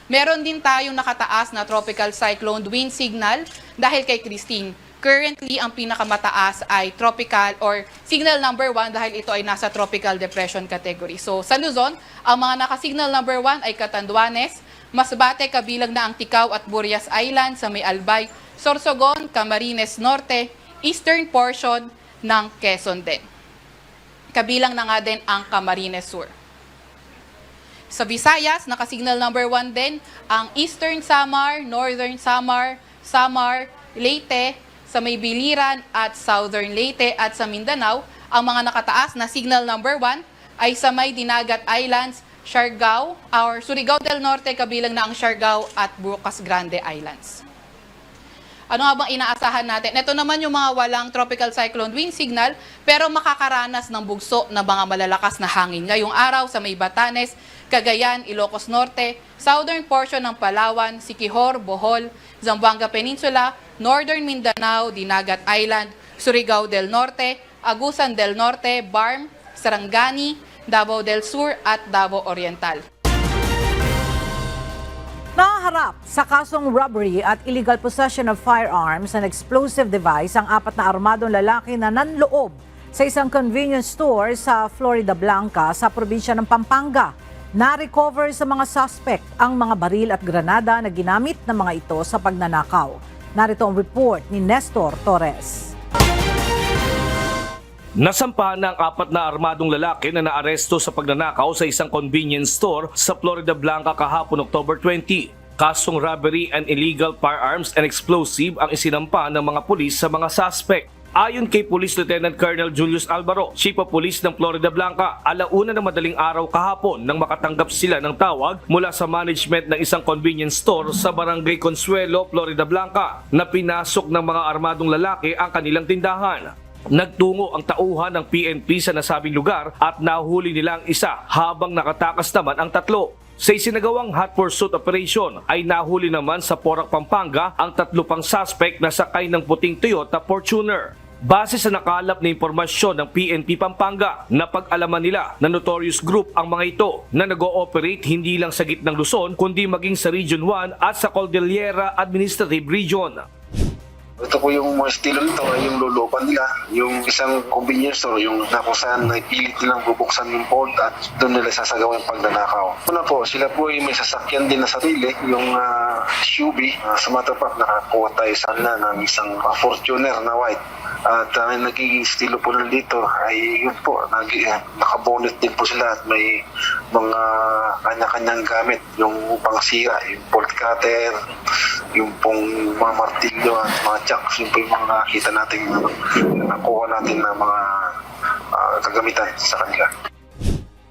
[SPEAKER 21] Meron din tayong nakataas na tropical cyclone wind signal dahil kay Christine. Currently, ang pinakamataas ay tropical or signal number 1 dahil ito ay nasa tropical depression category. So sa Luzon, ang mga naka-signal number 1 ay Catanduanes, Masbate kabilang na ang Ticao at Burias Island sa may Albay, Sorsogon, Camarines Norte, eastern portion ng Quezon din. Kabilang na nga din ang Camarines Sur. Sa Visayas, naka-signal number 1 din ang Eastern Samar, Northern Samar, Samar, Leyte, sa may Biliran at Southern Leyte, at sa Mindanao, ang mga nakataas na signal number 1 ay sa may Dinagat Islands, Siargao, or Surigao del Norte, kabilang na ang Siargao at Bucas Grande Islands. Ano nga bang inaasahan natin? Ito naman yung mga walang tropical cyclone wind signal pero makakaranas ng bugso na mga malalakas na hangin. Ngayong araw sa may Batanes, Cagayan, Ilocos Norte, southern portion ng Palawan, Siquijor, Bohol, Zamboanga Peninsula, northern Mindanao, Dinagat Island, Surigao del Norte, Agusan del Norte, Barm, Sarangani, Davao del Sur at Davao Oriental.
[SPEAKER 1] Naharap sa kasong robbery at illegal possession of firearms and explosive device ang 4 na armadong lalaki na nanloob sa isang convenience store sa Florida Blanca sa probinsya ng Pampanga. Na-recover sa mga suspect ang mga baril at granada na ginamit ng mga ito sa pagnanakaw. Narito ang report ni Nestor Torres.
[SPEAKER 3] Nasampa ng 4 na armadong lalaki na naaresto sa pagnanakaw sa isang convenience store sa Florida Blanca kahapon October 20. Kasong robbery and illegal firearms and explosive ang isinampa ng mga pulis sa mga suspect. Ayon kay Police Lieutenant Colonel Julius Alvaro, Chief of Police ng Florida Blanca, 1:00 ng madaling araw kahapon nang makatanggap sila ng tawag mula sa management ng isang convenience store sa Barangay Consuelo, Florida Blanca na pinasok ng mga armadong lalaki ang kanilang tindahan. Nagtungo ang tauhan ng PNP sa nasabing lugar at nahuli nila ang isa habang nakatakas naman ang 3. Sa isinagawang hot pursuit operation ay nahuli naman sa Porac, Pampanga ang 3 pang suspect na sakay ng puting Toyota Fortuner. Base sa nakalap na impormasyon ng PNP Pampanga, napag-alaman nila na notorious group ang mga ito na nag-ooperate hindi lang sa gitnang Luzon kundi maging sa Region 1 at sa Cordillera Administrative Region.
[SPEAKER 22] Ito po yung mga estilo nito ay yung lulupan nila, yung isang convenience store, yung nakusan na ipilit nilang bubuksan yung port at doon nila sasagawa yung pagnanakaw. Una po, sila po ay may sasakyan din na sarili, yung SUV. Sa matter of fact, nakakuha tayo sana ng isang Fortuner na white. At nagiging estilo po na dito ay yun po, nakabonet din po sila at may mga kanya-kanyang gamit, yung pangsira, yung bolt cutter, yung pong mga martilyo at mga jacks, yung po yung mga nakita natin, nakuha natin na mga kagamitan sa kanila.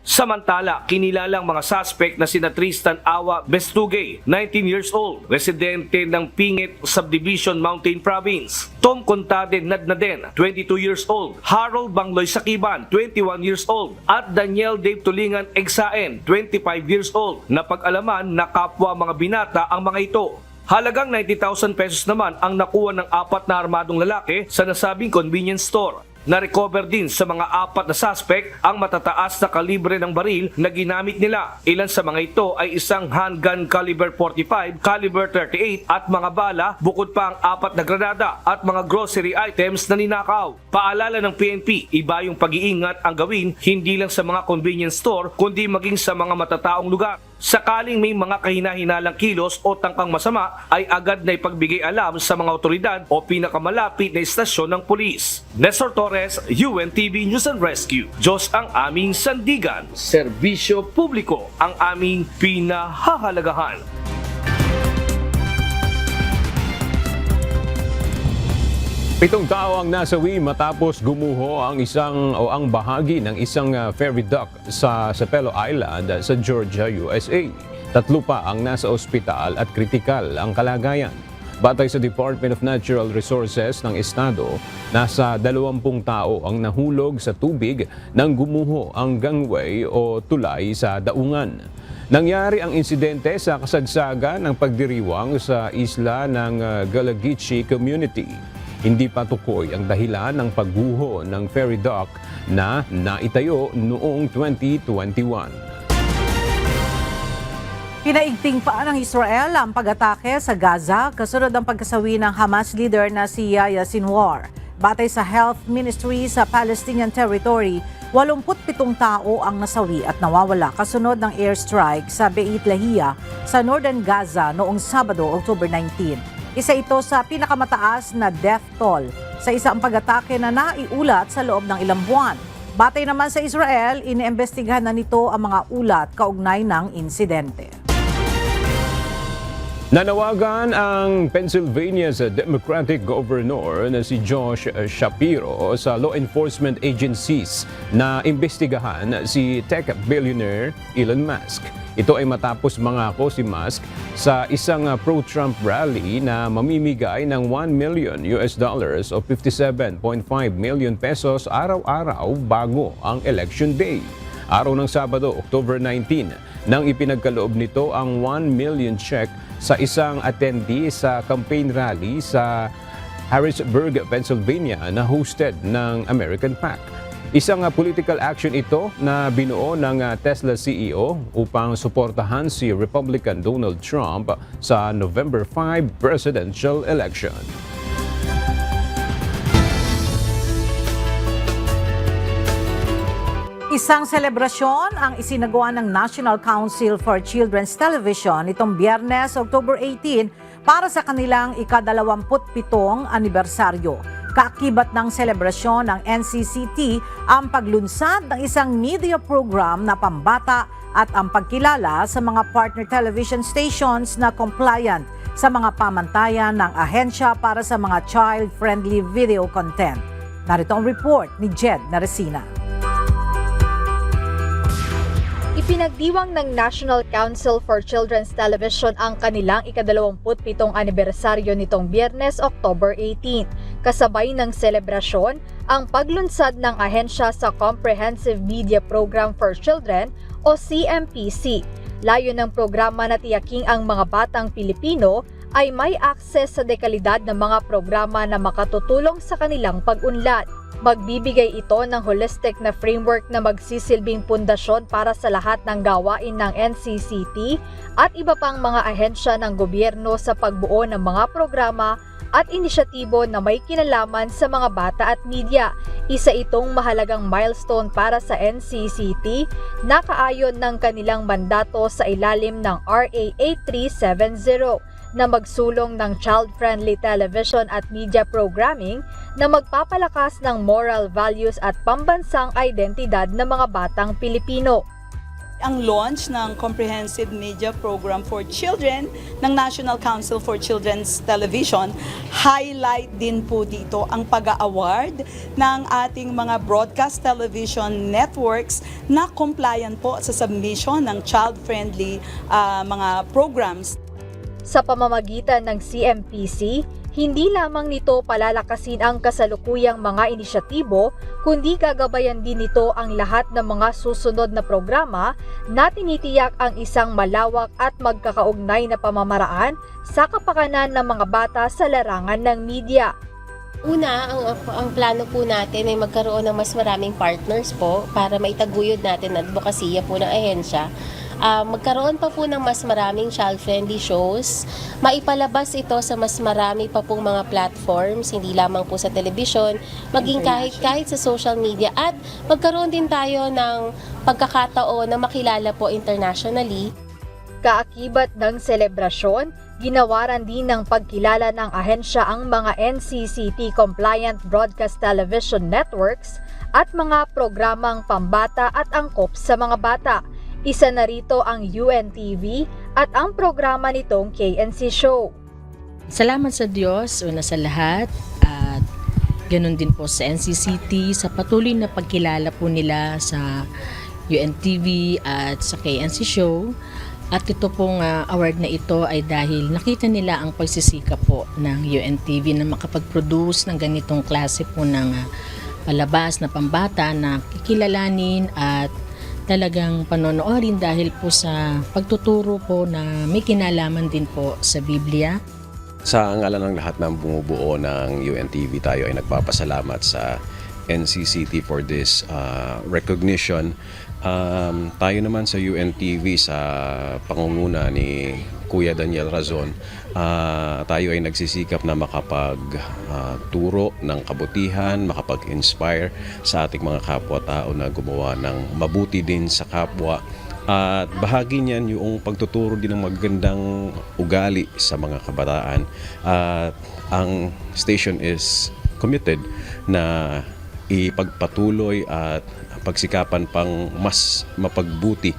[SPEAKER 3] Samantala, kinilalang mga suspect na sina Tristan Awa Bestugay, 19 years old, residente ng Pingit Subdivision, Mountain Province. Tom Contade Nadnaden, 22 years old. Harold Bangloy Sakiban, 21 years old. At Daniel Dave Tulingan Egsaen, 25 years old. Napag-alaman na kapwa mga binata ang mga ito. Halagang 90,000 pesos naman ang nakuha ng 4 na armadong lalaki sa nasabing convenience store. Na-recover din sa mga 4 na suspect ang matataas na kalibre ng baril na ginamit nila. Ilan sa mga ito ay isang handgun caliber 45, caliber 38 at mga bala, bukod pa ang 4 na granada at mga grocery items na ninakaw. Paalala ng PNP, iba yung pag-iingat ang gawin hindi lang sa mga convenience store kundi maging sa mga matataong lugar. Sakaling may mga kahina-hinalang kilos o tangkang masama ay agad na ipagbigay alam sa mga otoridad o pinakamalapit na istasyon ng pulis. Nestor Torres, UNTV News and Rescue. Diyos ang aming sandigan. Serbisyo publiko ang aming pinahahalagahan.
[SPEAKER 2] Pitong tao ang nasawi matapos gumuho ang bahagi ng isang ferry dock sa Sapelo Island sa Georgia, USA. 3 pa ang nasa ospital at kritikal ang kalagayan. Batay sa Department of Natural Resources ng estado, nasa 20 tao ang nahulog sa tubig nang gumuho ang gangway o tulay sa daungan. Nangyari ang insidente sa kasagsagan ng pagdiriwang sa isla ng Galagichi Community. Hindi pa tukoy ang dahilan ng pagguho ng ferry dock na naitayo noong 2021.
[SPEAKER 1] Pinaigting pa ng Israel ang pag-atake sa Gaza kasunod ng pagkasawi ng Hamas leader na si Yahya Sinwar. Batay sa Health Ministry sa Palestinian Territory, 87 tao ang nasawi at nawawala kasunod ng airstrike sa Beit Lahia sa Northern Gaza noong Sabado, October 19. Isa ito sa pinakamataas na death toll sa isang pag-atake na naiulat sa loob ng ilang buwan. Batay naman sa Israel, iniimbestigahan na nito ang mga ulat kaugnay ng insidente.
[SPEAKER 2] Nanawagan ang Pennsylvania's Democratic Governor na si Josh Shapiro sa law enforcement agencies na imbestigahan si tech billionaire Elon Musk. Ito ay matapos mangako si Musk sa isang pro-Trump rally na mamimigay ng $1 million o 57.5 million pesos araw-araw bago ang election day. Araw ng Sabado, October 19, nang ipinagkaloob nito ang 1 million check sa isang attendee sa campaign rally sa Harrisburg, Pennsylvania na hosted ng American PAC. Isang political action ito na binuo ng Tesla CEO upang suportahan si Republican Donald Trump sa November 5 presidential election.
[SPEAKER 1] Isang selebrasyon ang isinagawa ng National Council for Children's Television itong Biyernes, October 18 para sa kanilang ika-27 anibersaryo. Kaakibat ng selebrasyon ng NCCT ang paglunsad ng isang media program na pambata at ang pagkilala sa mga partner television stations na compliant sa mga pamantayan ng ahensya para sa mga child-friendly video content. Narito ang report ni Jed Naresina.
[SPEAKER 4] Ipinagdiwang ng National Council for Children's Television ang kanilang ika-27 anibersaryo nitong Biyernes, October 18. Kasabay ng selebrasyon, ang paglunsad ng ahensya sa Comprehensive Media Program for Children o CMPC. Layo ng programa na tiyaking ang mga batang Pilipino ay may akses sa dekalidad ng mga programa na makatutulong sa kanilang pag-unlad. Magbibigay ito ng holistic na framework na magsisilbing pundasyon para sa lahat ng gawain ng NCCT at iba pang mga ahensya ng gobyerno sa pagbuo ng mga programa at inisyatibo na may kinalaman sa mga bata at media. Isa itong mahalagang milestone para sa NCCT na kaayon ng kanilang mandato sa ilalim ng RA 8370 na magsulong ng child-friendly television at media programming na magpapalakas ng moral values at pambansang identidad ng mga batang Pilipino.
[SPEAKER 5] Ang launch ng Comprehensive Media Program for Children ng National Council for Children's Television, highlight din po dito ang pag-award ng ating mga broadcast television networks na compliant po sa submission ng child-friendly mga programs.
[SPEAKER 4] Sa pamamagitan ng CMPC, hindi lamang nito palalakasin ang kasalukuyang mga inisyatibo, kundi gagabayan din nito ang lahat ng mga susunod na programa na tinitiyak ang isang malawak at magkakaugnay na pamamaraan sa kapakanan ng mga bata sa larangan ng media.
[SPEAKER 7] Una, ang plano po natin ay magkaroon ng mas maraming partners po para maitaguyod natin ang advokasya po ng ahensya. Magkaroon pa po ng mas maraming child-friendly shows, maipalabas ito sa mas marami pa pong mga platforms, hindi lamang po sa television, maging kahit sa social media, at magkaroon din tayo ng pagkakataon na makilala po internationally.
[SPEAKER 4] Kaakibat ng selebrasyon, ginawaran din ng pagkilala ng ahensya ang mga NCCT-compliant broadcast television networks at mga programang pambata at angkop sa mga bata. Isa na rito ang UNTV at ang programa nitong KNC Show.
[SPEAKER 23] Salamat sa Diyos, una sa lahat, at ganun din po sa NCCT sa patuloy na pagkilala po nila sa UNTV at sa KNC Show. At ito pong award na ito ay dahil nakita nila ang pagsisikap po ng UNTV na makapag-produce ng ganitong klase po ng palabas na pambata na kikilalanin at talagang panonoorin dahil po sa pagtuturo po na may kinalaman din po sa Biblia.
[SPEAKER 24] Sa ngalan ng lahat ng bumubuo ng UNTV, tayo ay nagpapasalamat sa NCCT for this recognition. Tayo naman sa UNTV, sa pangunguna ni Kuya Daniel Razon, tayo ay nagsisikap na makapagturo ng kabutihan, makapag-inspire sa ating mga kapwa-tao na gumawa ng mabuti din sa kapwa. At bahagi niyan yung pagtuturo din ng magandang ugali sa mga kabataan. At ang station is committed na ipagpatuloy at pagsikapan pang mas mapagbuti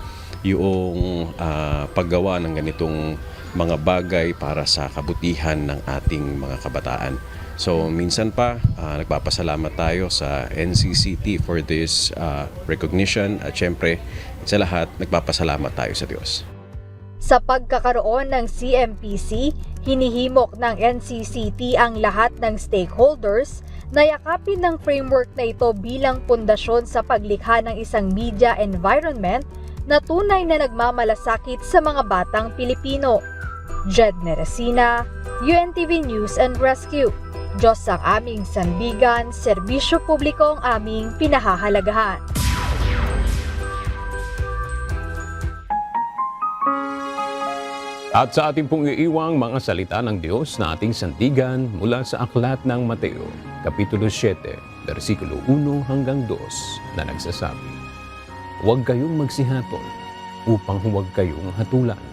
[SPEAKER 24] yung paggawa ng ganitong mga bagay para sa kabutihan ng ating mga kabataan. So minsan pa, nagpapasalamat tayo sa NCCT for this recognition at syempre sa lahat, nagpapasalamat tayo sa Diyos.
[SPEAKER 4] Sa pagkakaroon ng CMPC, hinihimok ng NCCT ang lahat ng stakeholders na yakapin ng framework na ito bilang pundasyon sa paglikha ng isang media environment na tunay na nagmamalasakit sa mga batang Pilipino. Jed Neresina, UNTV News and Rescue. Diyos ang aming sandigan, serbisyo publiko ang aming pinahahalagahan.
[SPEAKER 2] At sa ating pong iiwang mga salita ng Diyos na ating sandigan mula sa Aklat ng Mateo, Kapitulo 7, versikulo 1 hanggang 2 na nagsasabi, "Huwag kayong magsihatol upang huwag kayong hatulan,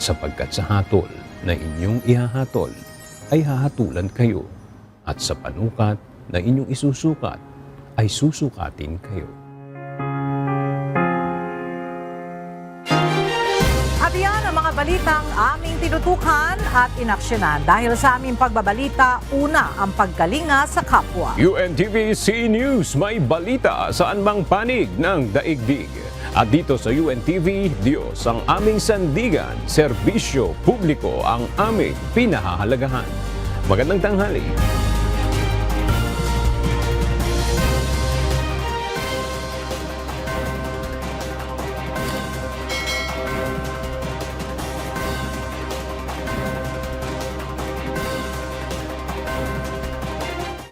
[SPEAKER 2] sapagkat sa hatol na inyong ihahatol ay hahatulan kayo, at sa panukat na inyong isusukat ay susukatin kayo."
[SPEAKER 1] At yan ang mga balitang aming tinutukan at inaksyonan. Dahil sa aming pagbabalita, una ang pagkalinga sa kapwa.
[SPEAKER 2] UNTV C News, may balita saan mang panig ng daigdig. At dito sa UNTV, Diyos ang aming sandigan, serbisyo publiko ang aming pinahahalagahan. Magandang tanghali.